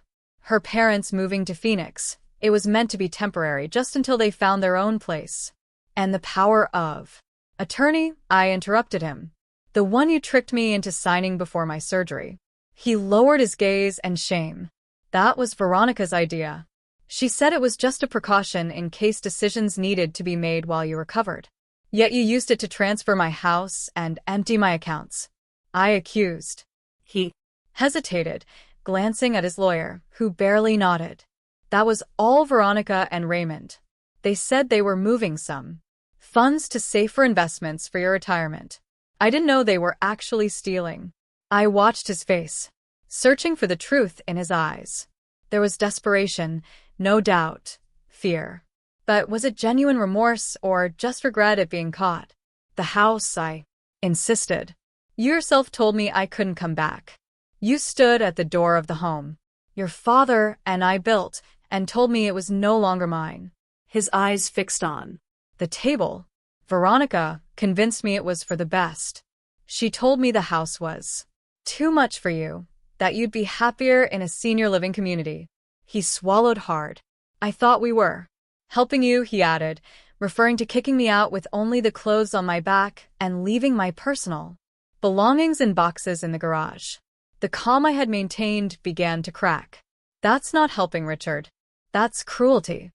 her parents moving to Phoenix, it was meant to be temporary, just until they found their own place. And the power of attorney, I interrupted him. The one you tricked me into signing before my surgery. He lowered his gaze in shame. That was Veronica's idea. She said it was just a precaution in case decisions needed to be made while you recovered. Yet you used it to transfer my house and empty my accounts. I accused. He Hesitated, glancing at his lawyer, who barely nodded. That was all Veronica and Raymond. They said they were moving some funds to safer investments for your retirement. I didn't know they were actually stealing. I watched his face, searching for the truth in his eyes. There was desperation, no doubt, fear. But was it genuine remorse or just regret at being caught? The house, I insisted. You yourself told me I couldn't come back. You stood at the door of the home your father and I built and told me it was no longer mine. his eyes fixed on The table. Veronica convinced me it was for the best. She told me the house was too much for you, that you'd be happier in a senior living community. He swallowed hard. I thought we were helping you, he added, referring to kicking me out with only the clothes on my back and leaving my personal belongings in boxes in the garage. The calm I had maintained began to crack. That's not helping, Richard. That's cruelty.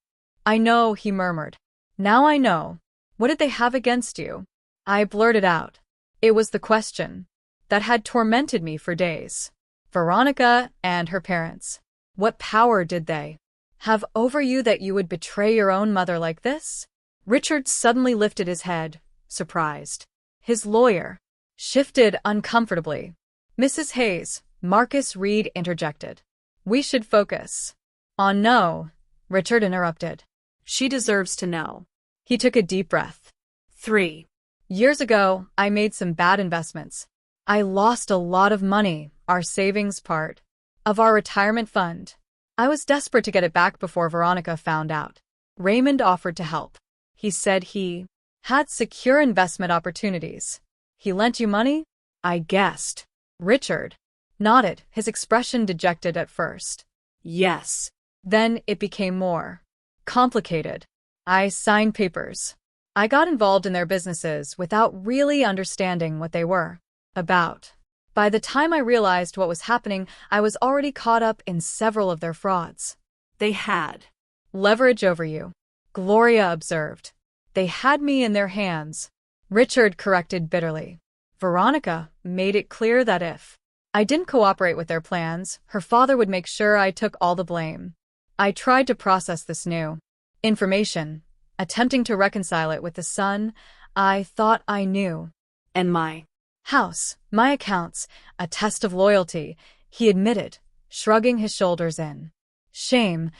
I know, he murmured. Now I know. What did they have against you? I blurted out. It was the question that had tormented me for days. Veronica and her parents. What power did they have over you that you would betray your own mother like this? Richard suddenly lifted his head, surprised. His lawyer shifted uncomfortably. Mrs. Hayes, Marcus Reed interjected. We should focus. On no, Richard interrupted. She deserves to know. He took a deep breath. 3 Years ago, I made some bad investments. I lost a lot of money, our savings part of our retirement fund. I was desperate to get it back before Veronica found out. Raymond offered to help. He said he had secure investment opportunities. He lent you money? I guessed. Richard nodded, his expression dejected at first. Yes. Then it became more complicated. I signed papers. I got involved in their businesses without really understanding what they were about. By the time I realized what was happening, I was already caught up in several of their frauds. They had leverage over you, Gloria observed. They had me in their hands, Richard corrected bitterly. Veronica made it clear that if I didn't cooperate with their plans, her father would make sure I took all the blame. I tried to process this new information, attempting to reconcile it with the son I thought I knew. And my house, my accounts, a test of loyalty, he admitted, shrugging his shoulders in shame,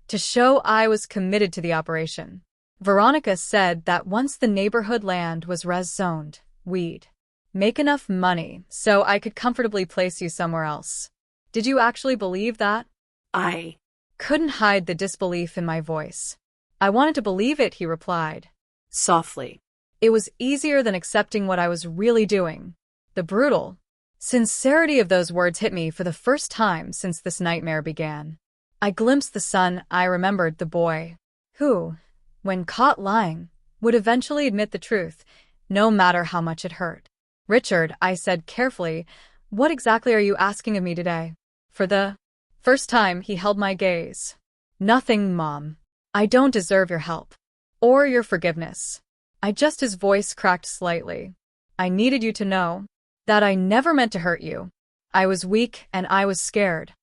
to show I was committed to the operation. Veronica said that once the neighborhood land was res-zoned, we'd make enough money so I could comfortably place you somewhere else. Did you actually believe that? I couldn't hide the disbelief in my voice. I wanted to believe it, he replied softly. It was easier than accepting what I was really doing. The brutal sincerity of those words hit me for the first time since this nightmare began. I glimpsed the son I remembered, the boy who, when caught lying, would eventually admit the truth, no matter how much it hurt. Richard, I said carefully, what exactly are you asking of me today? For the first time, he held my gaze. Nothing, Mom. I don't deserve your help. Or your forgiveness. His voice cracked slightly. I needed you to know that I never meant to hurt you. I was weak and I was scared.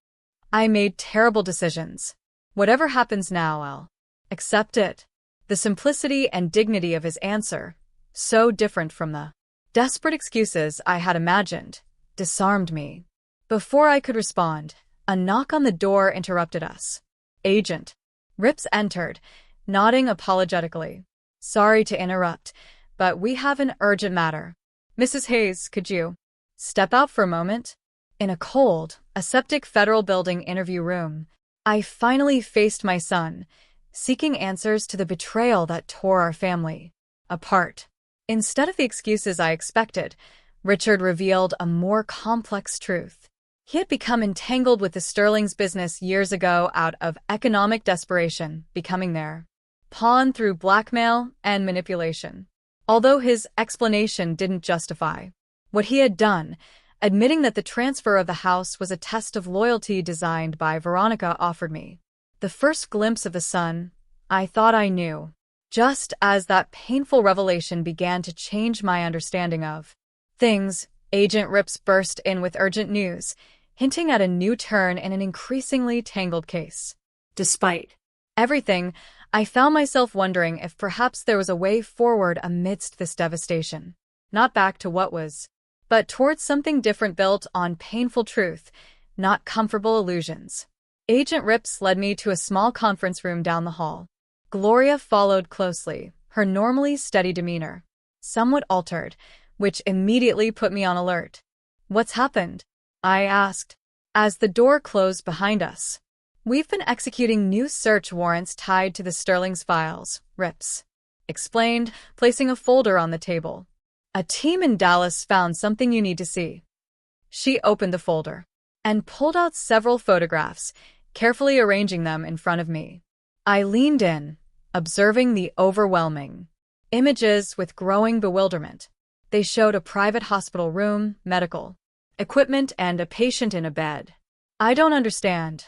I made terrible decisions. Whatever happens now, I'll accept it. The simplicity and dignity of his answer, so different from the desperate excuses I had imagined, disarmed me. Before I could respond, a knock on the door interrupted us. Agent Rips entered, nodding apologetically. Sorry to interrupt, but we have an urgent matter. Mrs. Hayes, could you step out for a moment? In a cold, aseptic federal building interview room, I finally faced my son, seeking answers to the betrayal that tore our family apart. Instead of the excuses I expected, Richard revealed a more complex truth. He had become entangled with the Sterling's business years ago out of economic desperation, becoming their pawn through blackmail and manipulation. Although his explanation didn't justify what he had done, admitting that the transfer of the house was a test of loyalty designed by Veronica offered me. The first glimpse of the sun, I thought I knew. Just as that painful revelation began to change my understanding of things, Agent Rips burst in with urgent news, hinting at a new turn in an increasingly tangled case. Despite everything, I found myself wondering if perhaps there was a way forward amidst this devastation. Not back to what was, but towards something different built on painful truth, not comfortable illusions. Agent Rips led me to a small conference room down the hall. Gloria followed closely, her normally steady demeanor somewhat altered, which immediately put me on alert. "What's happened?" I asked, as the door closed behind us. "We've been executing new search warrants tied to the Sterling's files," Rips explained, placing a folder on the table. "A team in Dallas found something you need to see." She opened the folder and pulled out several photographs, carefully arranging them in front of me. I leaned in, observing the overwhelming images with growing bewilderment. They showed a private hospital room, medical equipment, and a patient in a bed. "I don't understand,"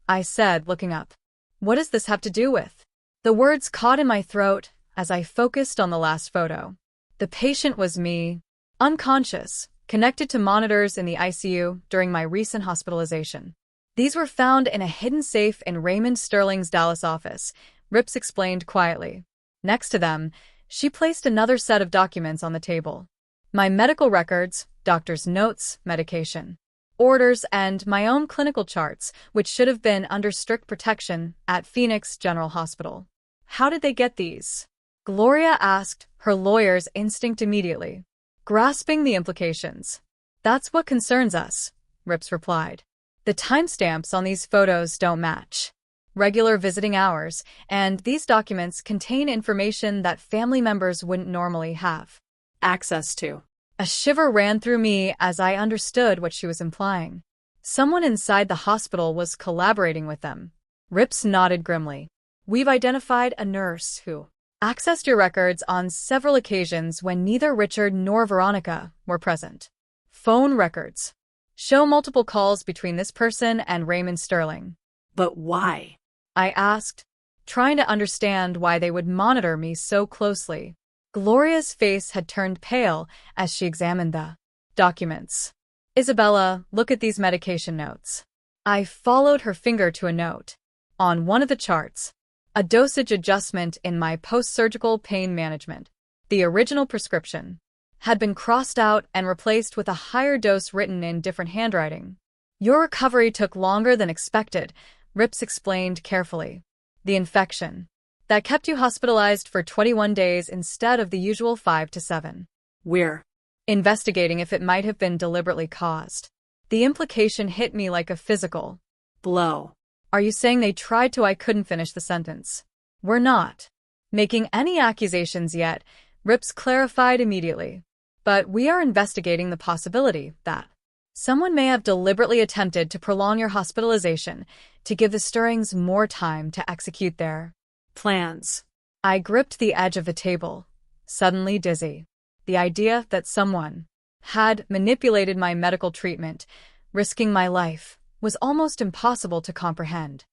I said, looking up. "What does this have to do with?" The words caught in my throat as I focused on the last photo. The patient was me, unconscious, connected to monitors in the ICU during my recent hospitalization. "These were found in a hidden safe in Raymond Sterling's Dallas office," Rips explained quietly. Next to them, she placed another set of documents on the table. My medical records, doctor's notes, medication orders, and my own clinical charts, which should have been under strict protection at Phoenix General Hospital. "How did they get these?" Gloria asked, her lawyer's instinct immediately grasping the implications. "That's what concerns us," Rips replied. "The timestamps on these photos don't match regular visiting hours, and these documents contain information that family members wouldn't normally have access to." A shiver ran through me as I understood what she was implying. Someone inside the hospital was collaborating with them. Rips nodded grimly. "We've identified a nurse who accessed your records on several occasions when neither Richard nor Veronica were present. Phone records show multiple calls between this person and Raymond Sterling." "But why?" I asked, trying to understand why they would monitor me so closely. Gloria's face had turned pale as she examined the documents. "Isabella, look at these medication notes." I followed her finger to a note. On one of the charts, a dosage adjustment in my post-surgical pain management. The original prescription had been crossed out and replaced with a higher dose written in different handwriting. "Your recovery took longer than expected," Rips explained carefully. "The infection that kept you hospitalized for 21 days instead of the usual 5 to 7. We're investigating if it might have been deliberately caused." The implication hit me like a physical blow. "Are you saying they tried to?" I couldn't finish the sentence. "We're not making any accusations yet," Rips clarified immediately. "But we are investigating the possibility that someone may have deliberately attempted to prolong your hospitalization to give the Sterlings more time to execute their plans." I gripped the edge of the table, suddenly dizzy. The idea that someone had manipulated my medical treatment, risking my life, was almost impossible to comprehend.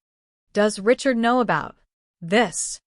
"Does Richard know about this?"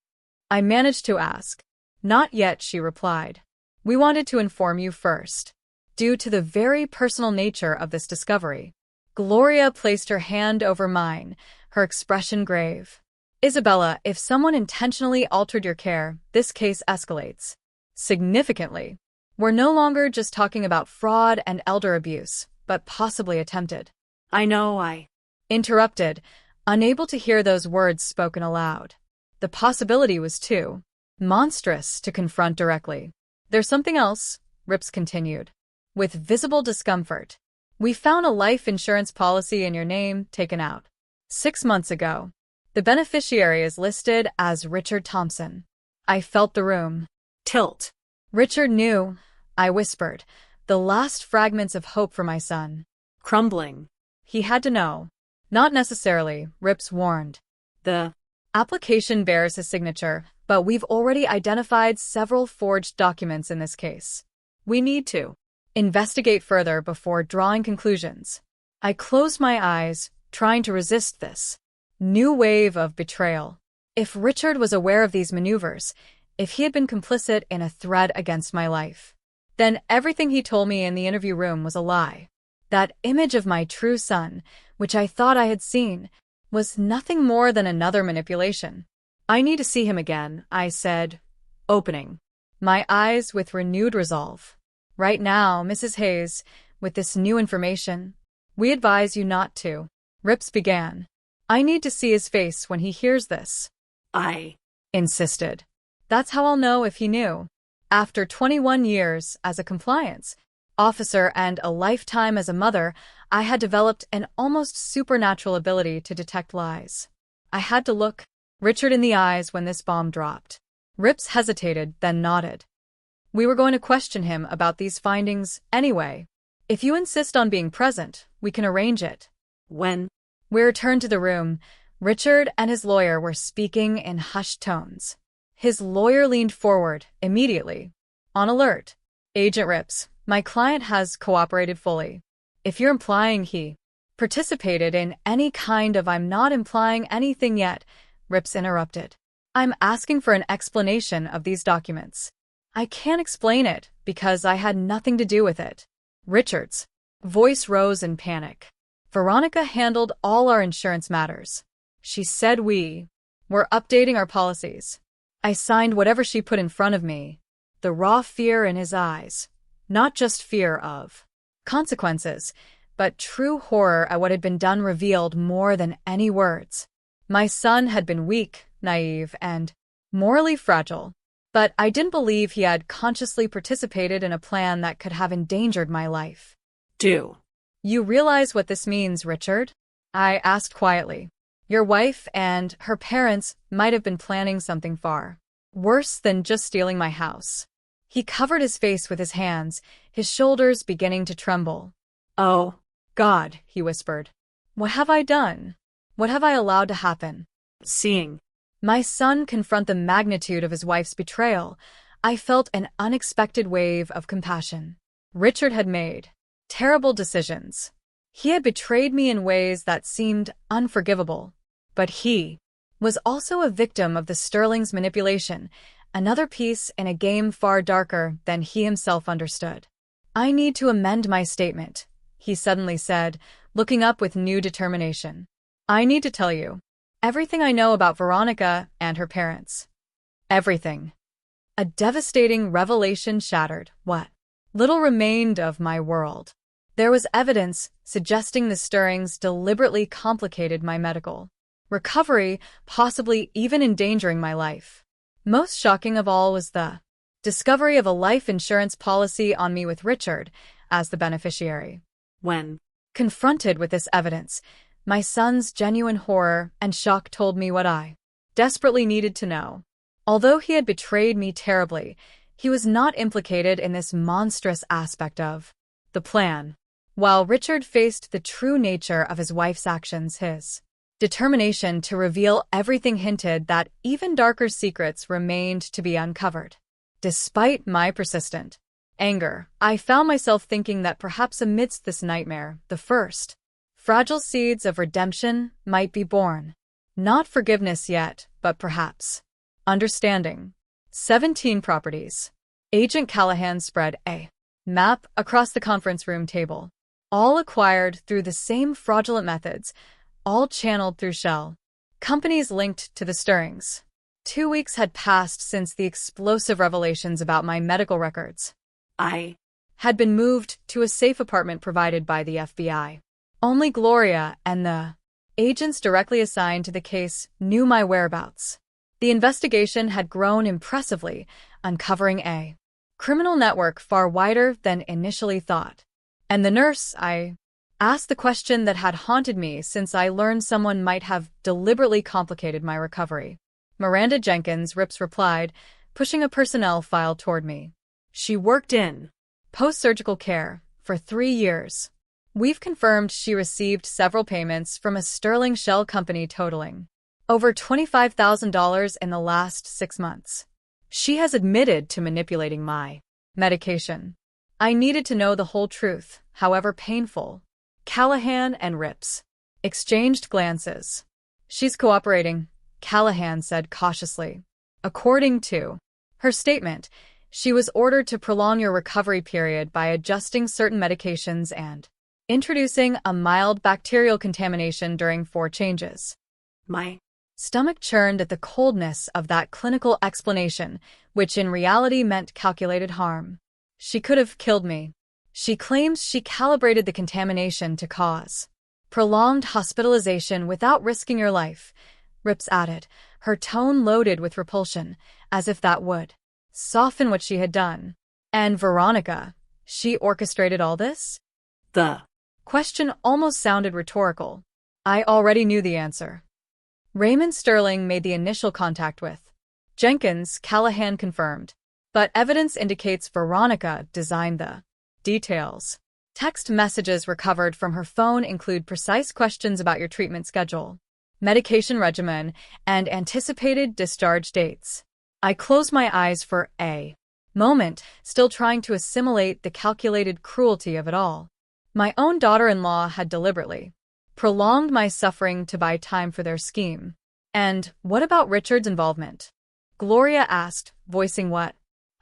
I managed to ask. "Not yet," she replied. "We wanted to inform you first, due to the very personal nature of this discovery." Gloria placed her hand over mine, her expression grave. "Isabella, if someone intentionally altered your care, this case escalates significantly. We're no longer just talking about fraud and elder abuse, but possibly attempted." "I know," I interrupted, unable to hear those words spoken aloud. The possibility was too monstrous to confront directly. "There's something else," Rips continued, with visible discomfort. "We found a life insurance policy in your name taken out 6 months ago. The beneficiary is listed as Richard Thompson." I felt the room tilt. "Richard knew," I whispered, the last fragments of hope for my son crumbling. "He had to know." "Not necessarily," Rips warned. "The application bears his signature, but we've already identified several forged documents in this case. We need to Investigate further before drawing conclusions. I closed my eyes, trying to resist this new wave of betrayal. If Richard was aware of these maneuvers, if he had been complicit in a threat against my life, then everything he told me in the interview room was a lie. That image of my true son, which I thought I had seen, was nothing more than another manipulation. I need to see him again, I said, opening my eyes with renewed resolve. Right now, Mrs. Hayes, with this new information, we advise you not to. Rips began. I need to see his face when he hears this. I insisted. That's how I'll know if he knew. After 21 years as a compliance officer and a lifetime as a mother, I had developed an almost supernatural ability to detect lies. I had to look Richard in the eyes when this bomb dropped. Rips hesitated, then nodded. We were going to question him about these findings anyway. If you insist on being present, we can arrange it. When we returned to the room, Richard and his lawyer were speaking in hushed tones. His lawyer leaned forward immediately. On alert. Agent Rips, my client has cooperated fully. If you're implying he participated in any kind of I'm not implying anything yet, Rips interrupted. I'm asking for an explanation of these documents. I can't explain it because I had nothing to do with it. Richard's voice rose in panic. Veronica handled all our insurance matters. She said we were updating our policies. I signed whatever she put in front of me. The raw fear in his eyes. Not just fear of consequences, but true horror at what had been done revealed more than any words. My son had been weak, naive, and morally fragile. But I didn't believe he had consciously participated in a plan that could have endangered my life. Do you realize what this means, Richard? I asked quietly. Your wife and her parents might have been planning something far worse than just stealing my house. He covered his face with his hands, his shoulders beginning to tremble. Oh, God, he whispered. What have I done? What have I allowed to happen? Seeing my son confront the magnitude of his wife's betrayal, I felt an unexpected wave of compassion. Richard had made terrible decisions. He had betrayed me in ways that seemed unforgivable. But he was also a victim of the Sterling's manipulation, another piece in a game far darker than he himself understood. I need to amend my statement, he suddenly said, looking up with new determination. I need to tell you everything I know about Veronica and her parents. Everything. A devastating revelation shattered what little remained of my world. There was evidence suggesting the Sterlings deliberately complicated my medical recovery, possibly even endangering my life. Most shocking of all was the discovery of a life insurance policy on me with Richard as the beneficiary. When confronted with this evidence, my son's genuine horror and shock told me what I desperately needed to know. Although he had betrayed me terribly, he was not implicated in this monstrous aspect of the plan. While Richard faced the true nature of his wife's actions, his determination to reveal everything hinted that even darker secrets remained to be uncovered. Despite my persistent anger, I found myself thinking that perhaps amidst this nightmare, the first fragile seeds of redemption might be born. Not forgiveness yet, but perhaps understanding. 17 properties. Agent Callahan spread a map across the conference room table. All acquired through the same fraudulent methods, all channeled through shell companies linked to the Sterlings. 2 weeks had passed since the explosive revelations about my medical records. I had been moved to a safe apartment provided by the FBI. Only Gloria and the agents directly assigned to the case knew my whereabouts. The investigation had grown impressively, uncovering a criminal network far wider than initially thought. And the nurse, I asked the question that had haunted me since I learned someone might have deliberately complicated my recovery. Miranda Jenkins, Rips replied, pushing a personnel file toward me. She worked in post-surgical care for 3 years. We've confirmed she received several payments from a Sterling shell company totaling over $25,000 in the last 6 months. She has admitted to manipulating my medication. I needed to know the whole truth, however painful. Callahan and Rips exchanged glances. She's cooperating, Callahan said cautiously. According to her statement, she was ordered to prolong your recovery period by adjusting certain medications and introducing a mild bacterial contamination during 4 changes. My Stomach churned at the coldness of that clinical explanation, which in reality meant calculated harm. She could have killed me. She claims she calibrated the contamination to cause prolonged hospitalization without risking your life, Rips added, her tone loaded with repulsion, as if that would soften what she had done. And Veronica, she orchestrated all this? The question almost sounded rhetorical. I already knew the answer. Raymond Sterling made the initial contact with Jenkins, Callahan confirmed, but evidence indicates Veronica designed the details. Text messages recovered from her phone include precise questions about your treatment schedule, medication regimen, and anticipated discharge dates. I closed my eyes for a moment, still trying to assimilate the calculated cruelty of it all. My own daughter-in-law had deliberately prolonged my suffering to buy time for their scheme. And what about Richard's involvement? Gloria asked, voicing what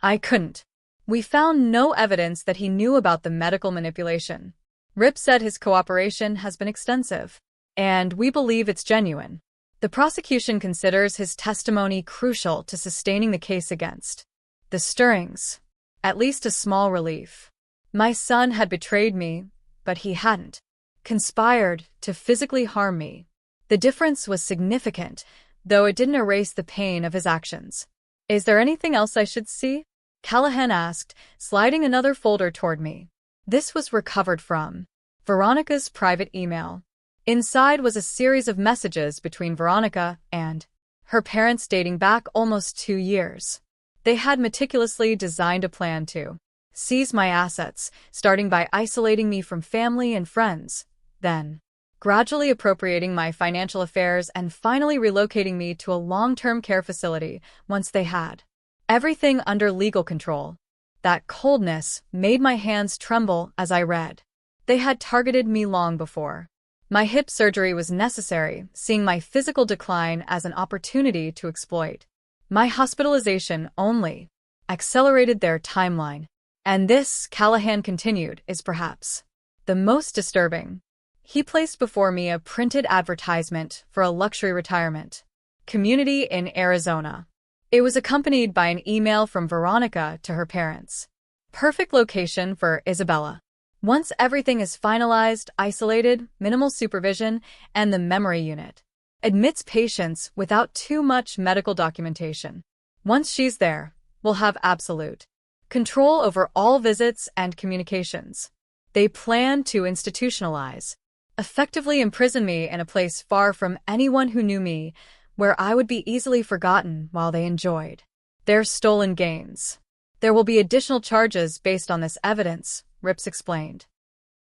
I couldn't. We found no evidence that he knew about the medical manipulation. Rip said his cooperation has been extensive, and we believe it's genuine. The prosecution considers his testimony crucial to sustaining the case against the Stirlings. At least a small relief. My son had betrayed me, but he hadn't conspired to physically harm me. The difference was significant, though it didn't erase the pain of his actions. Is there anything else I should see? Callahan asked, sliding another folder toward me. This was recovered from Veronica's private email. Inside was a series of messages between Veronica and her parents dating back almost 2 years. They had meticulously designed a plan to seize my assets, starting by isolating me from family and friends, then gradually appropriating my financial affairs and finally relocating me to a long-term care facility once they had everything under legal control. That coldness made my hands tremble as I read. They had targeted me long before. My hip surgery was necessary, seeing my physical decline as an opportunity to exploit. My hospitalization only accelerated their timeline. And this, Callahan continued, is perhaps the most disturbing. He placed before me a printed advertisement for a luxury retirement community in Arizona. It was accompanied by an email from Veronica to her parents. Perfect location for Isabella. Once everything is finalized, isolated, minimal supervision, and the memory unit admits patients without too much medical documentation. Once she's there, we'll have absolute control over all visits and communications. They plan to institutionalize, effectively imprison me in a place far from anyone who knew me, where I would be easily forgotten while they enjoyed their stolen gains. There will be additional charges based on this evidence, Rips explained.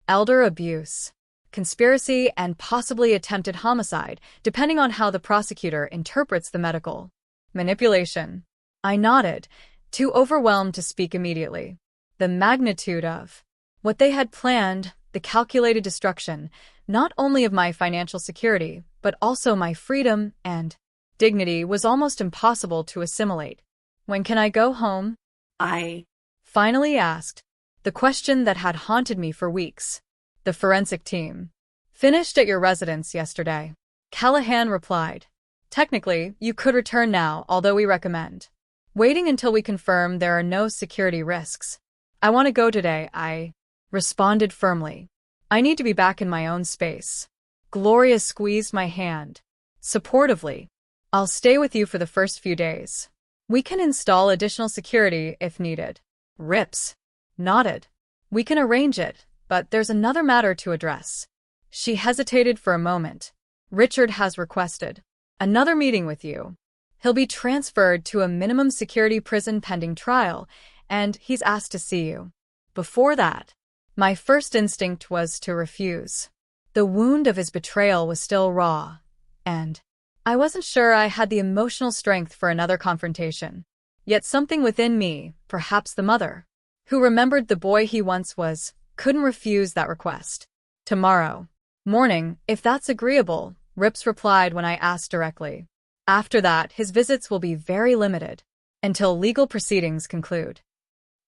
Elder abuse, conspiracy, and possibly attempted homicide, depending on how the prosecutor interprets the medical manipulation. I nodded, too overwhelmed to speak immediately. The magnitude of what they had planned, the calculated destruction, not only of my financial security, but also my freedom and dignity, was almost impossible to assimilate. When can I go home? I finally asked, the question that had haunted me for weeks. The forensic team finished at your residence yesterday, Callahan replied. Technically, you could return now, although we recommend waiting until we confirm there are no security risks. I want to go today, I responded firmly. I need to be back in my own space. Gloria squeezed my hand supportively. I'll stay with you for the first few days. We can install additional security if needed. Rips nodded. We can arrange it, but there's another matter to address. She hesitated for a moment. Richard has requested another meeting with you. He'll be transferred to a minimum security prison pending trial, and he's asked to see you. Before that, my first instinct was to refuse. The wound of his betrayal was still raw, and I wasn't sure I had the emotional strength for another confrontation. Yet something within me, perhaps the mother who remembered the boy he once was, couldn't refuse that request. Tomorrow morning, if that's agreeable, Rips replied when I asked directly. After that, his visits will be very limited, until legal proceedings conclude.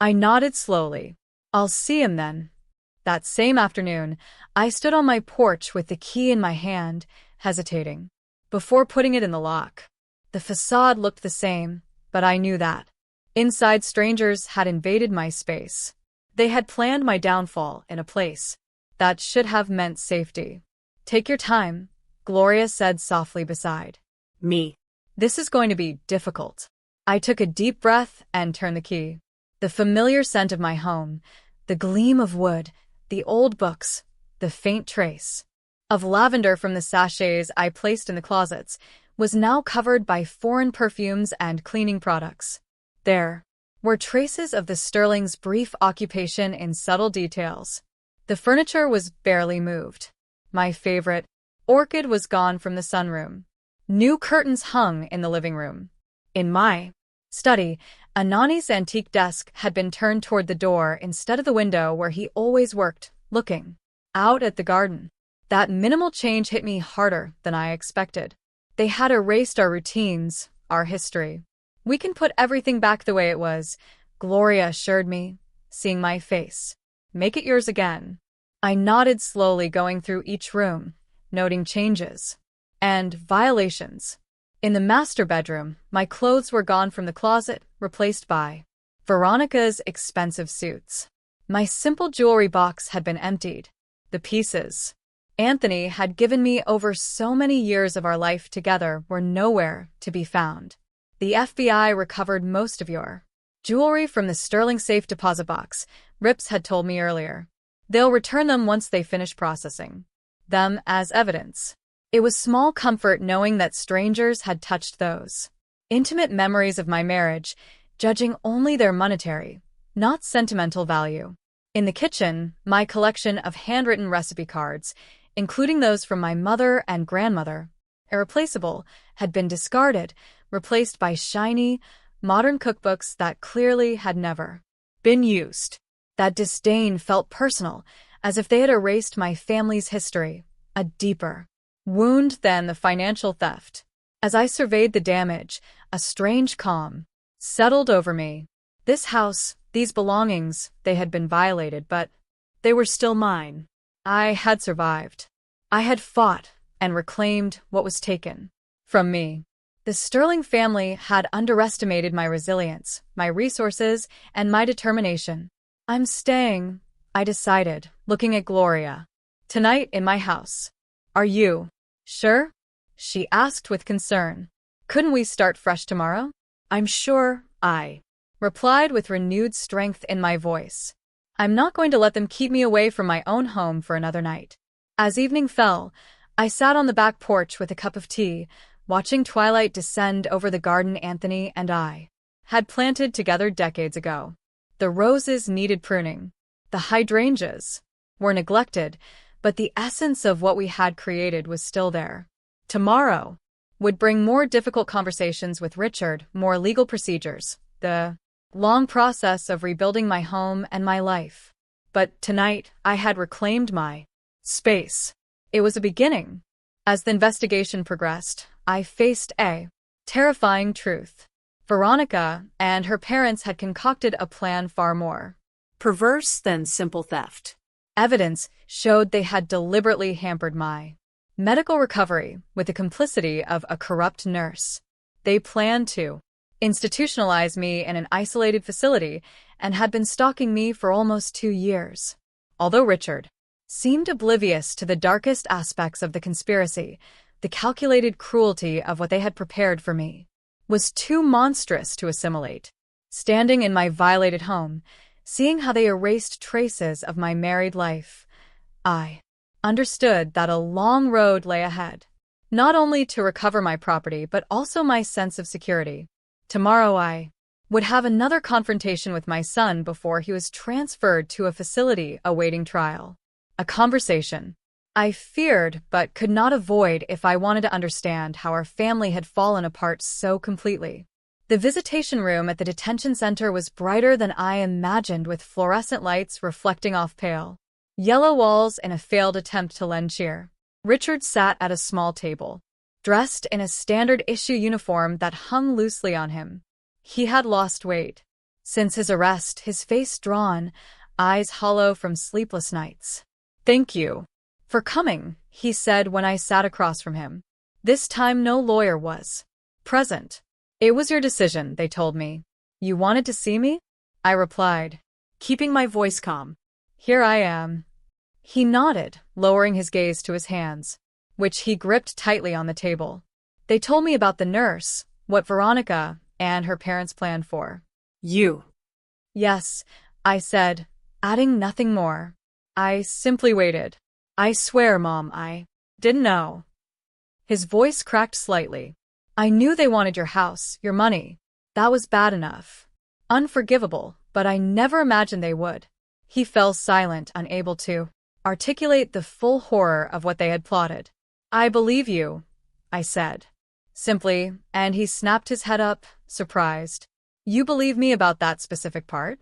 I nodded slowly. I'll see him then. That same afternoon, I stood on my porch with the key in my hand, hesitating. Before putting it in the lock, the facade looked the same, but I knew that. Inside, strangers had invaded my space. They had planned my downfall in a place that should have meant safety. Take your time, Gloria said softly beside Me. This is going to be difficult. I took a deep breath and turned the key. The familiar scent of my home, the gleam of wood, the old books, the faint trace of lavender from the sachets I placed in the closets, was now covered by foreign perfumes and cleaning products. There were traces of the Sterling's brief occupation in subtle details. The furniture was barely moved. My favorite orchid was gone from the sunroom. New curtains hung in the living room. In my study, Anani's antique desk had been turned toward the door instead of the window where he always worked, looking out at the garden. That minimal change hit me harder than I expected. They had erased our routines, our history. We can put everything back the way it was, Gloria assured me, seeing my face. Make it yours again. I nodded slowly, going through each room, noting changes and violations. In the master bedroom, my clothes were gone from the closet, replaced by Veronica's expensive suits. My simple jewelry box had been emptied. The pieces Anthony had given me over so many years of our life together were nowhere to be found. The FBI recovered most of your jewelry from the Sterling safe deposit box, Rips had told me earlier. They'll return them once they finish processing them as evidence. It was small comfort knowing that strangers had touched those intimate memories of my marriage, judging only their monetary, not sentimental value. In the kitchen, my collection of handwritten recipe cards, including those from my mother and grandmother, irreplaceable, had been discarded, replaced by shiny, modern cookbooks that clearly had never been used. That disdain felt personal, as if they had erased my family's history, a deeper wound than the financial theft. As I surveyed the damage, a strange calm settled over me. This house, these belongings, they had been violated, but they were still mine. I had survived. I had fought and reclaimed what was taken from me. The Sterling family had underestimated my resilience, my resources, and my determination. I'm staying, I decided, looking at Gloria. Tonight in my house. Are you sure? She asked with concern. Couldn't we start fresh tomorrow? I'm sure, I replied with renewed strength in my voice. I'm not going to let them keep me away from my own home for another night. As evening fell, I sat on the back porch with a cup of tea, watching twilight descend over the garden Anthony and I had planted together decades ago. The roses needed pruning. The hydrangeas were neglected, but the essence of what we had created was still there. Tomorrow would bring more difficult conversations with Richard, more legal procedures, the long process of rebuilding my home and my life. But tonight, I had reclaimed my space. It was a beginning. As the investigation progressed, I faced a terrifying truth. Veronica and her parents had concocted a plan far more Perverse than simple theft. Evidence showed they had deliberately hampered my medical recovery with the complicity of a corrupt nurse. They planned to institutionalize me in an isolated facility and had been stalking me for almost 2 years. Although Richard seemed oblivious to the darkest aspects of the conspiracy, the calculated cruelty of what they had prepared for me was too monstrous to assimilate. Standing in my violated home, seeing how they erased traces of my married life, I understood that a long road lay ahead, not only to recover my property but also my sense of security. Tomorrow I would have another confrontation with my son before he was transferred to a facility awaiting trial. A conversation I feared but could not avoid if I wanted to understand how our family had fallen apart so completely. The visitation room at the detention center was brighter than I imagined, with fluorescent lights reflecting off pale yellow walls in a failed attempt to lend cheer. Richard sat at a small table, dressed in a standard-issue uniform that hung loosely on him. He had lost weight since his arrest, his face drawn, eyes hollow from sleepless nights. "Thank you for coming," he said when I sat across from him. This time no lawyer was present. "It was your decision," they told me. "You wanted to see me?" I replied, keeping my voice calm. "Here I am." He nodded, lowering his gaze to his hands, which he gripped tightly on the table. "They told me about the nurse, what Veronica and her parents planned for you." "Yes," I said, adding nothing more. "I simply waited. I swear, Mom, I didn't know." His voice cracked slightly. "I knew they wanted your house, your money. That was bad enough. Unforgivable, but I never imagined they would." He fell silent, unable to articulate the full horror of what they had plotted. "I believe you," I said simply, and he snapped his head up, surprised. "You believe me about that specific part?"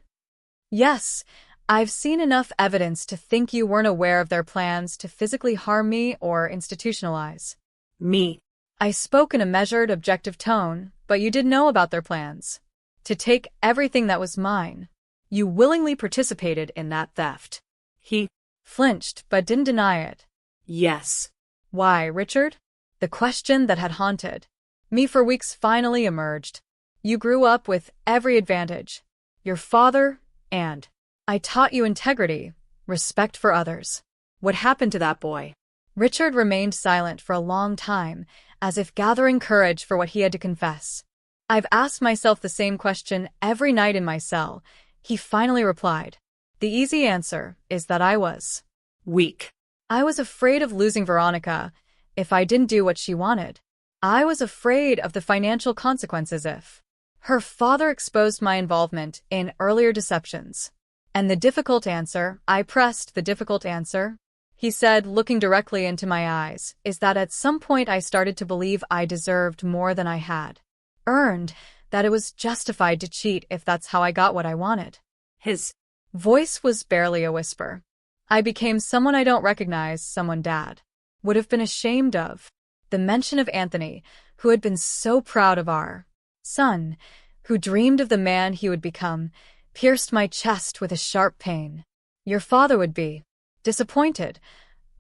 "Yes, I've seen enough evidence to think you weren't aware of their plans to physically harm me or institutionalize me." I spoke in a measured, objective tone, "But you did know about their plans to take everything that was mine. You willingly participated in that theft." He flinched, but didn't deny it. "Yes." "Why, Richard?" The question that had haunted me for weeks finally emerged. "You grew up with every advantage. Your father, and I taught you integrity, respect for others. What happened to that boy?" Richard remained silent for a long time, as if gathering courage for what he had to confess. "I've asked myself the same question every night in my cell," he finally replied. "The easy answer is that I was weak. I was afraid of losing Veronica if I didn't do what she wanted. I was afraid of the financial consequences if her father exposed my involvement in earlier deceptions. And the difficult answer," I pressed, "the difficult answer," he said, looking directly into my eyes, "is that at some point I started to believe I deserved more than I had earned, that it was justified to cheat if that's how I got what I wanted." His voice was barely a whisper. "I became someone I don't recognize, someone Dad would have been ashamed of." The mention of Anthony, who had been so proud of our son, who dreamed of the man he would become, pierced my chest with a sharp pain. "Your father would be disappointed,"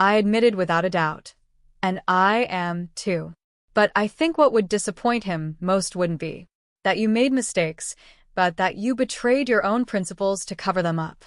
I admitted without a doubt. "And I am, too. But I think what would disappoint him most wouldn't be that you made mistakes, but that you betrayed your own principles to cover them up."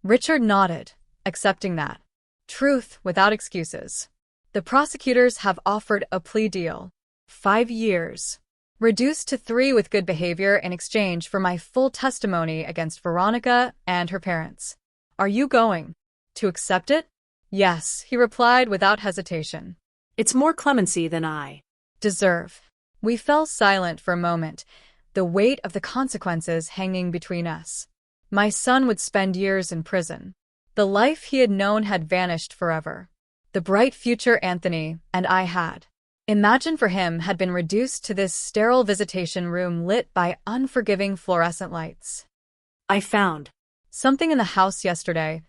Richard nodded, accepting that truth without excuses. "The prosecutors have offered a plea deal. 5 years. Reduced to 3 with good behavior in exchange for my full testimony against Veronica and her parents. Are you going to accept it?" "Yes," he replied without hesitation. "It's more clemency than I deserve." We fell silent for a moment, the weight of the consequences hanging between us. My son would spend years in prison. The life he had known had vanished forever. The bright future Anthony and I had imagined for him had been reduced to this sterile visitation room lit by unforgiving fluorescent lights. "I found something in the house yesterday,"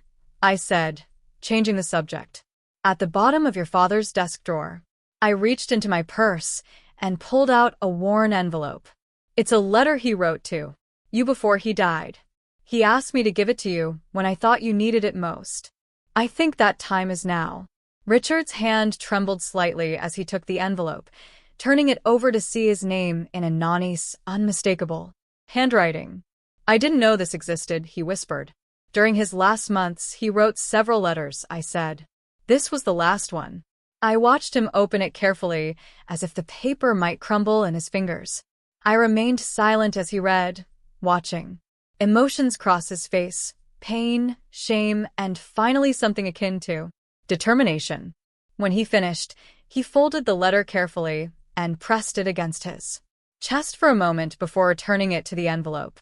I said, changing the subject. "At the bottom of your father's desk drawer." I reached into my purse and pulled out a worn envelope. "It's a letter he wrote to you before he died. He asked me to give it to you when I thought you needed it most. I think that time is now." Richard's hand trembled slightly as he took the envelope, turning it over to see his name in Anani's unmistakable handwriting. "I didn't know this existed," he whispered. "During his last months, he wrote several letters," I said. "This was the last one." I watched him open it carefully, as if the paper might crumble in his fingers. I remained silent as he read, watching emotions cross his face: pain, shame, and finally something akin to determination. When he finished, he folded the letter carefully and pressed it against his chest for a moment before returning it to the envelope.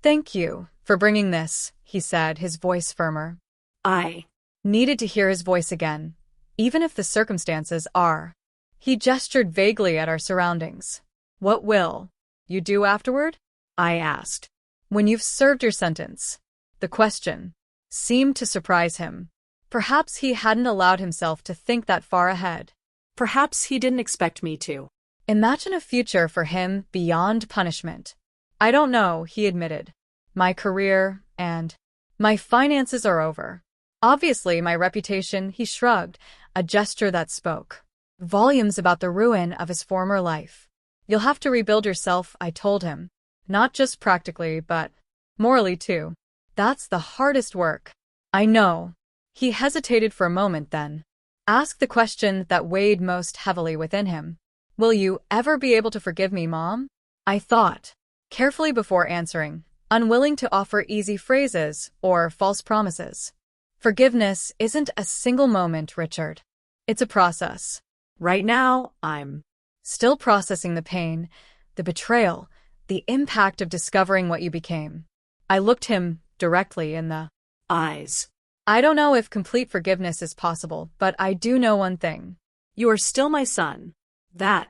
"Thank you for bringing this," he said, his voice firmer. I needed to hear his voice again, even if the circumstances are. He gestured vaguely at our surroundings. "What will you do afterward? I asked. When you've served your sentence. The question seemed to surprise him. Perhaps he hadn't allowed himself to think that far ahead. Perhaps he didn't expect me to. Imagine a future for him beyond punishment. I don't know, he admitted. My career and my finances are over. Obviously, my reputation, he shrugged, a gesture that spoke volumes about the ruin of his former life. You'll have to rebuild yourself, I told him. Not just practically, but morally too. That's the hardest work. I know. He hesitated for a moment then. Asked the question that weighed most heavily within him. Will you ever be able to forgive me, Mom? I thought carefully before answering, unwilling to offer easy phrases or false promises. Forgiveness isn't a single moment, Richard. It's a process. Right now, I'm still processing the pain, the betrayal, the impact of discovering what you became. I looked him directly in the eyes. I don't know if complete forgiveness is possible, but I do know one thing. You are still my son. That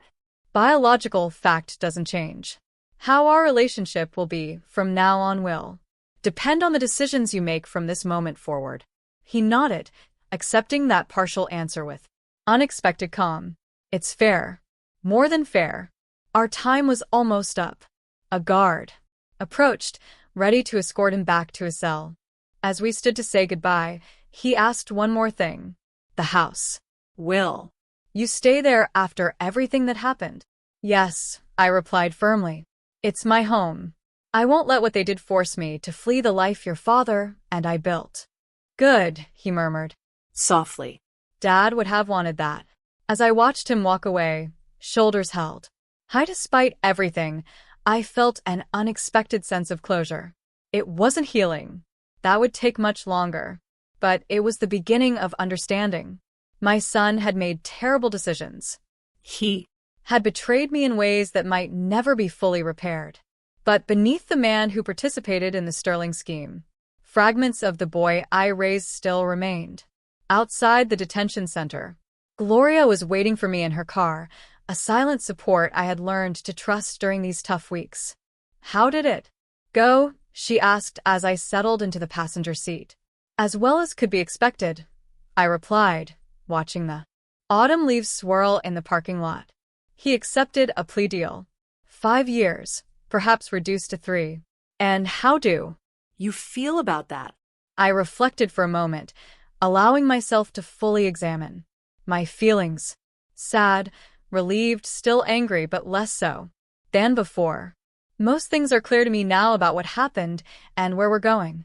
biological fact doesn't change. How our relationship will be from now on will depend on the decisions you make from this moment forward. He nodded, accepting that partial answer with unexpected calm. It's fair. More than fair. Our time was almost up. A guard approached, ready to escort him back to his cell. As we stood to say goodbye, he asked one more thing. The house. Will you stay there after everything that happened? Yes, I replied firmly. It's my home. I won't let what they did force me to flee the life your father and I built. Good, he murmured. Softly. Dad would have wanted that. As I watched him walk away, shoulders held high despite everything, I felt an unexpected sense of closure. It wasn't healing. That would take much longer. But it was the beginning of understanding. My son had made terrible decisions. He had betrayed me in ways that might never be fully repaired. But beneath the man who participated in the sterling scheme, fragments of the boy I raised still remained. Outside the detention center, Gloria was waiting for me in her car, a silent support I had learned to trust during these tough weeks. How did it go? She asked as I settled into the passenger seat. As well as could be expected, I replied, watching the autumn leaves swirl in the parking lot. He accepted a plea deal. 5 years, perhaps reduced to 3. And how do you feel about that? I reflected for a moment, allowing myself to fully examine my feelings. Sad, relieved, still angry, but less so than before. Most things are clear to me now about what happened and where we're going.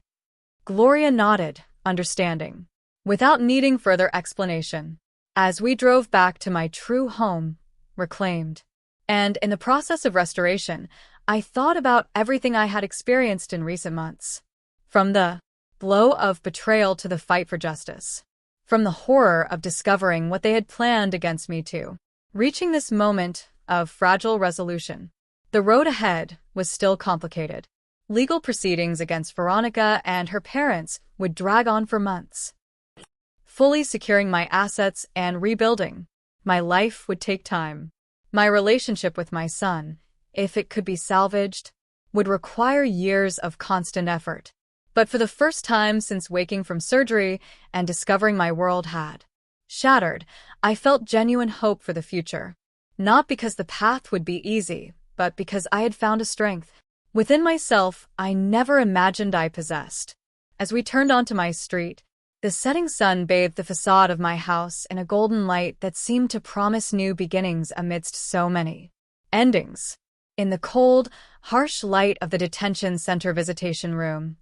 Gloria nodded, understanding, without needing further explanation. As we drove back to my true home, reclaimed, and in the process of restoration, I thought about everything I had experienced in recent months. From the blow of betrayal to the fight for justice. From the horror of discovering what they had planned against me to reaching this moment of fragile resolution. The road ahead was still complicated. Legal proceedings against Veronica and her parents would drag on for months. Fully securing my assets and rebuilding my life would take time. My relationship with my son, if it could be salvaged, would require years of constant effort. But for the first time since waking from surgery and discovering my world had shattered, I felt genuine hope for the future. Not because the path would be easy, but because I had found a strength within myself I never imagined I possessed. As we turned onto my street, the setting sun bathed the facade of my house in a golden light that seemed to promise new beginnings amidst so many endings. In the cold, harsh light of the detention center visitation room,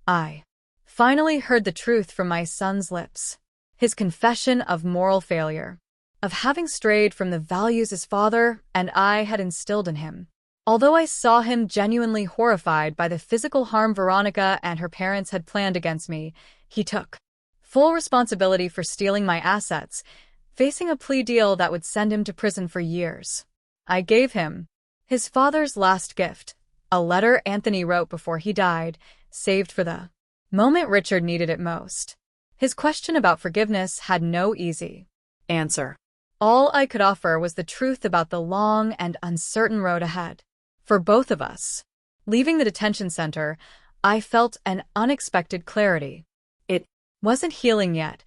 I finally heard the truth from my son's lips. His confession of moral failure, of having strayed from the values his father and I had instilled in him. Although I saw him genuinely horrified by the physical harm Veronica and her parents had planned against me, he took full responsibility for stealing my assets, facing a plea deal that would send him to prison for years. I gave him his father's last gift, a letter Anthony wrote before he died, saved for the moment Richard needed it most. His question about forgiveness had no easy answer. All I could offer was the truth about the long and uncertain road ahead. For both of us. Leaving the detention center, I felt an unexpected clarity. It wasn't healing yet,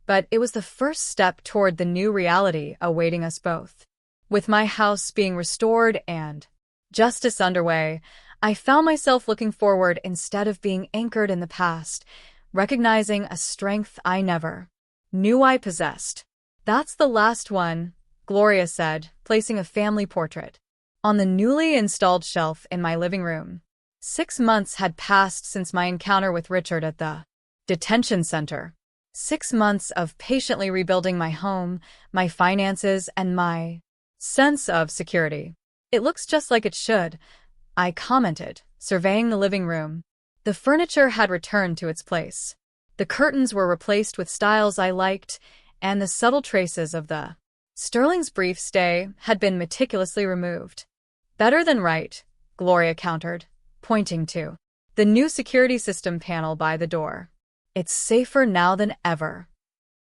but it was the first step toward the new reality awaiting us both. With my house being restored and justice underway, I found myself looking forward instead of being anchored in the past, recognizing a strength I never knew I possessed. That's the last one, Gloria said, placing a family portrait on the newly installed shelf in my living room. 6 months had passed since my encounter with Richard at the detention center. 6 months of patiently rebuilding my home, my finances, and my sense of security. It looks just like it should, I commented, surveying the living room. The furniture had returned to its place. The curtains were replaced with styles I liked, and the subtle traces of the Sterling's brief stay had been meticulously removed. Better than right, Gloria countered, pointing to the new security system panel by the door. It's safer now than ever.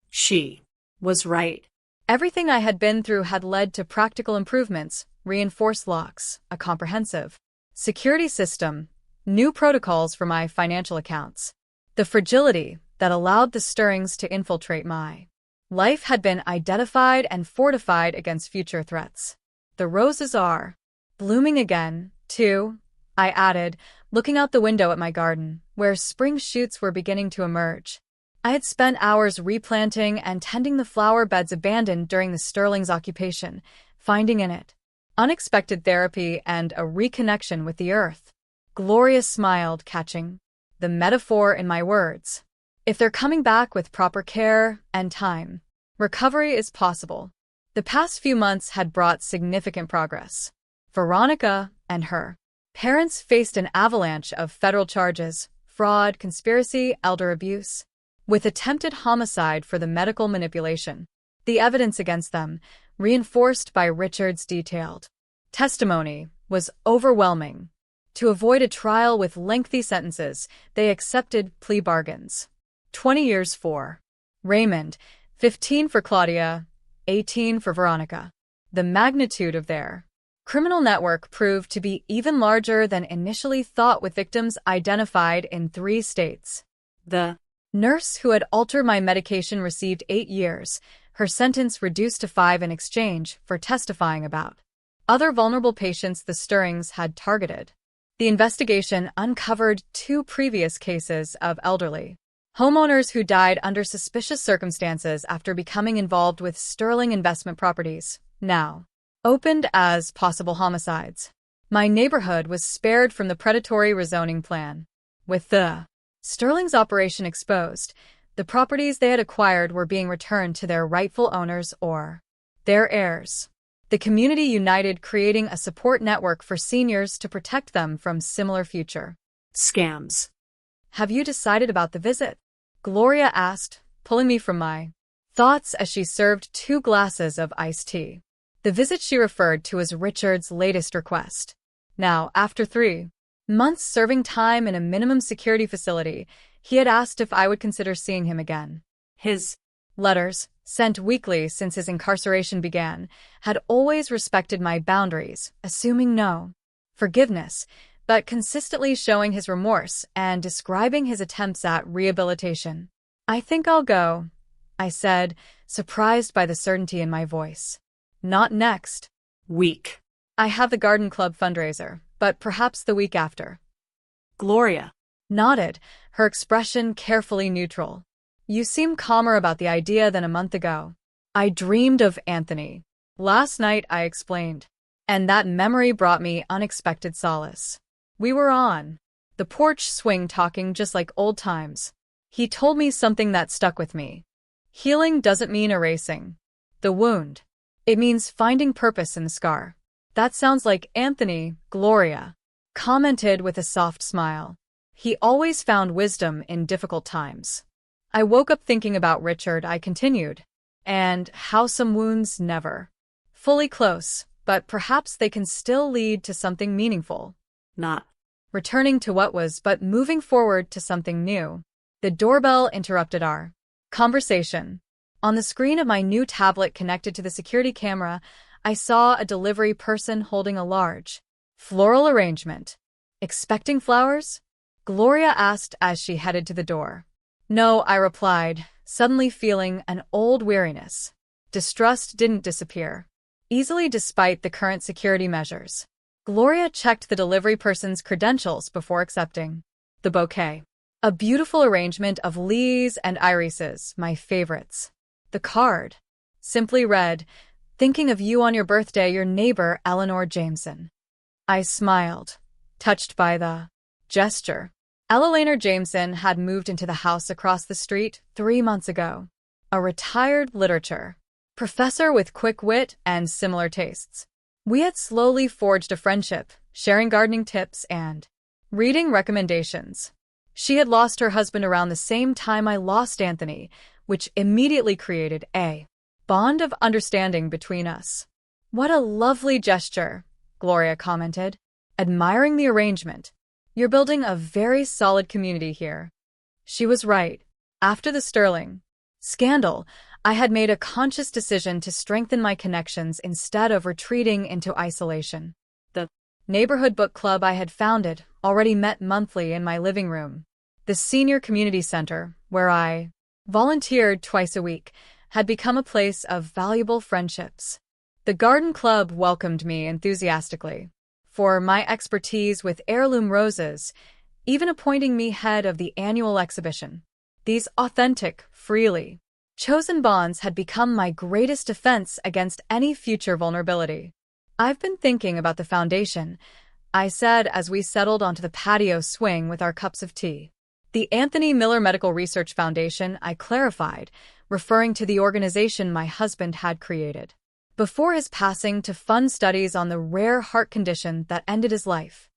She was right. Everything I had been through had led to practical improvements, reinforced locks, a comprehensive security system, new protocols for my financial accounts. The fragility that allowed the Sterlings to infiltrate my life had been identified and fortified against future threats. The roses are blooming again, too, I added, looking out the window at my garden, where spring shoots were beginning to emerge. I had spent hours replanting and tending the flower beds abandoned during the Sterling's occupation, finding in it unexpected therapy and a reconnection with the earth. Gloria smiled, catching the metaphor in my words. If they're coming back with proper care and time, recovery is possible. The past few months had brought significant progress. Veronica and her parents faced an avalanche of federal charges: fraud, conspiracy, elder abuse, with attempted homicide for the medical manipulation. The evidence against them, reinforced by Richard's detailed testimony, was overwhelming. To avoid a trial with lengthy sentences, they accepted plea bargains. 20 years for Raymond, 15 for Claudia, 18 for Veronica. The magnitude of their criminal network proved to be even larger than initially thought, with victims identified in 3 states. The nurse who had altered my medication received 8 years, her sentence reduced to 5 in exchange for testifying about other vulnerable patients the Sterlings had targeted. The investigation uncovered 2 previous cases of elderly homeowners who died under suspicious circumstances after becoming involved with Sterling investment properties, now opened as possible homicides. My neighborhood was spared from the predatory rezoning plan. With the Sterling's operation exposed, the properties they had acquired were being returned to their rightful owners or their heirs. The community united, creating a support network for seniors to protect them from similar future scams. Have you decided about the visit? Gloria asked, pulling me from my thoughts as she served 2 glasses of iced tea. The visit she referred to as Richard's latest request. Now, after 3 months serving time in a minimum security facility, he had asked if I would consider seeing him again. His letters, sent weekly since his incarceration began, had always respected my boundaries, assuming no forgiveness, but consistently showing his remorse and describing his attempts at rehabilitation. I think I'll go, I said, surprised by the certainty in my voice. Not next week. I have the garden club fundraiser, but perhaps the week after. Gloria nodded, her expression carefully neutral. You seem calmer about the idea than a month ago. I dreamed of Anthony last night, I explained, and that memory brought me unexpected solace. We were on the porch swing talking just like old times. He told me something that stuck with me. Healing doesn't mean erasing the wound. It means finding purpose in the scar. That sounds like Anthony, Gloria commented with a soft smile. He always found wisdom in difficult times. I woke up thinking about Richard, I continued, and how some wounds never fully close, but perhaps they can still lead to something meaningful. Not returning to what was, but moving forward to something new. The doorbell interrupted our conversation. On the screen of my new tablet connected to the security camera, I saw a delivery person holding a large Floral arrangement. Expecting flowers? Gloria asked as she headed to the door. No, I replied, suddenly feeling an old weariness. Distrust didn't disappear easily despite the current security measures. Gloria checked the delivery person's credentials before accepting the bouquet. A beautiful arrangement of lilies and irises, my favorites. The card simply read, "Thinking of you on your birthday, your neighbor Eleanor Jameson." I smiled, touched by the gesture. Eleanor Jameson had moved into the house across the street 3 months ago. A retired literature professor with quick wit and similar tastes. We had slowly forged a friendship, sharing gardening tips and reading recommendations. She had lost her husband around the same time I lost Anthony, which immediately created a bond of understanding between us. What a lovely gesture, Gloria commented, admiring the arrangement. You're building a very solid community here. She was right. After the Sterling scandal, I had made a conscious decision to strengthen my connections instead of retreating into isolation. The neighborhood book club I had founded already met monthly in my living room. The senior community center, where I volunteered twice a week, had become a place of valuable friendships. The garden club welcomed me enthusiastically for my expertise with heirloom roses, even appointing me head of the annual exhibition. These authentic, freely chosen bonds had become my greatest defense against any future vulnerability. I've been thinking about the foundation, I said as we settled onto the patio swing with our cups of tea. The Anthony Miller Medical Research Foundation, I clarified, referring to the organization my husband had created before his passing to fund studies on the rare heart condition that ended his life.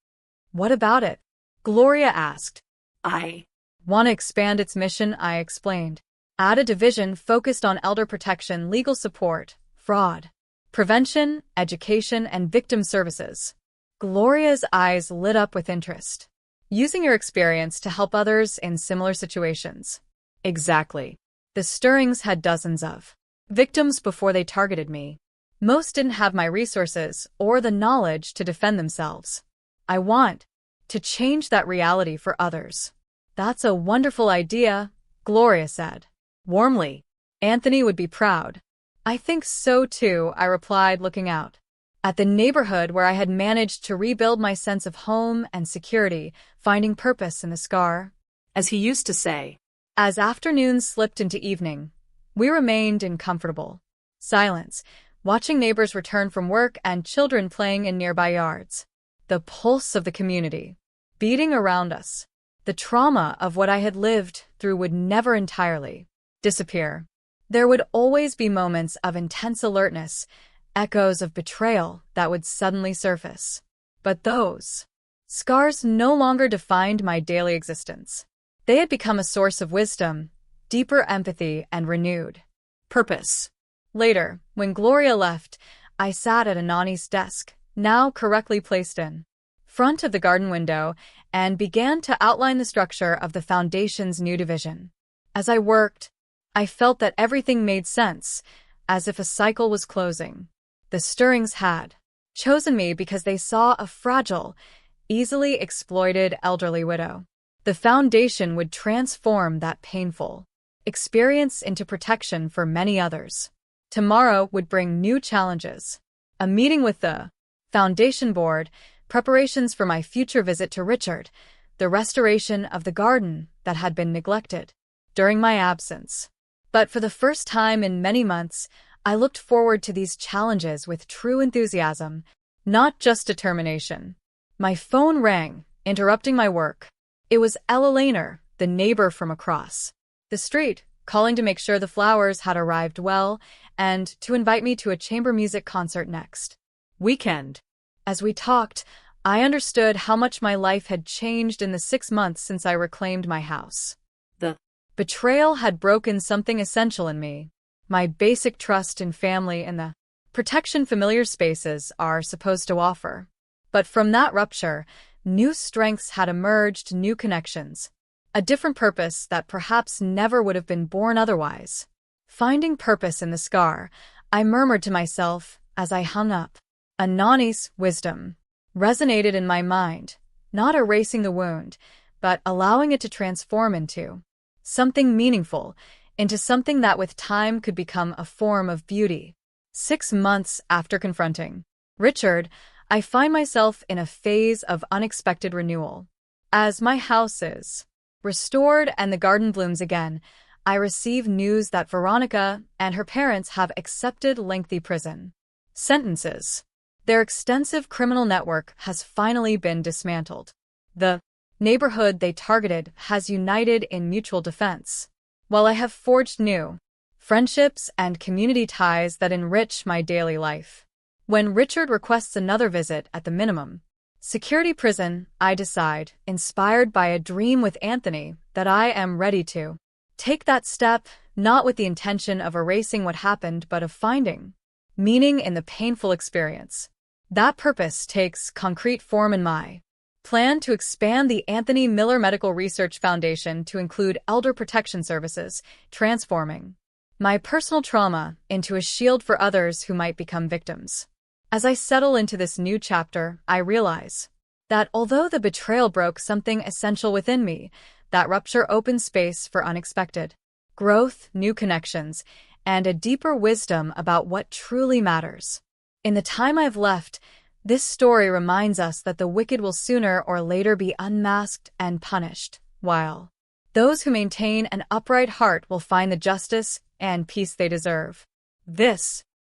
What about it? Gloria asked. I want to expand its mission, I explained. Add a division focused on elder protection, legal support, fraud prevention, education, and victim services. Gloria's eyes lit up with interest. Using your experience to help others in similar situations. Exactly. The Stirrings had dozens of victims before they targeted me. Most didn't have my resources or the knowledge to defend themselves. I want to change that reality for others. That's a wonderful idea, Gloria said warmly. Anthony would be proud. I think so too, I replied, looking out at the neighborhood where I had managed to rebuild my sense of home and security, finding purpose in the scar, as he used to say. As afternoons slipped into evening, we remained in comfortable silence, watching neighbors return from work and children playing in nearby yards. The pulse of the community beating around us. The trauma of what I had lived through would never entirely disappear. There would always be moments of intense alertness, echoes of betrayal that would suddenly surface. But those scars no longer defined my daily existence. They had become a source of wisdom, deeper empathy, and renewed purpose. Later, when Gloria left, I sat at Anani's desk, now correctly placed in front of the garden window, and began to outline the structure of the foundation's new division. As I worked, I felt that everything made sense, as if a cycle was closing. The Stirrings had chosen me because they saw a fragile, easily exploited elderly widow. The foundation would transform that painful experience into protection for many others. Tomorrow would bring new challenges. A meeting with the foundation board, preparations for my future visit to Richard, the restoration of the garden that had been neglected during my absence. But for the first time in many months, I looked forward to these challenges with true enthusiasm, not just determination. My phone rang, interrupting my work. It was Eleanor, the neighbor from across the street, calling to make sure the flowers had arrived well and to invite me to a chamber music concert next weekend. As we talked, I understood how much my life had changed in the 6 months since I reclaimed my house. The betrayal had broken something essential in me, my basic trust in family and the protection familiar spaces are supposed to offer. But from that rupture, new strengths had emerged, new connections, a different purpose that perhaps never would have been born otherwise. Finding purpose in the scar, I murmured to myself as I hung up. Anani's wisdom resonated in my mind, not erasing the wound, but allowing it to transform into something meaningful, into something that with time could become a form of beauty. 6 months after confronting Richard, I find myself in a phase of unexpected renewal. As my house is restored and the garden blooms again, I receive news that Veronica and her parents have accepted lengthy prison sentences. Their extensive criminal network has finally been dismantled. The neighborhood they targeted has united in mutual defense, while I have forged new friendships and community ties that enrich my daily life. When Richard requests another visit at the minimum security prison, I decide, inspired by a dream with Anthony, that I am ready to take that step, not with the intention of erasing what happened, but of finding meaning in the painful experience. That purpose takes concrete form in my plan to expand the Anthony Miller Medical Research Foundation to include elder protection services, transforming my personal trauma into a shield for others who might become victims. As I settle into this new chapter, I realize that although the betrayal broke something essential within me, that rupture opened space for unexpected growth, new connections, and a deeper wisdom about what truly matters. In the time I've left, this story reminds us that the wicked will sooner or later be unmasked and punished, while those who maintain an upright heart will find the justice and peace they deserve. This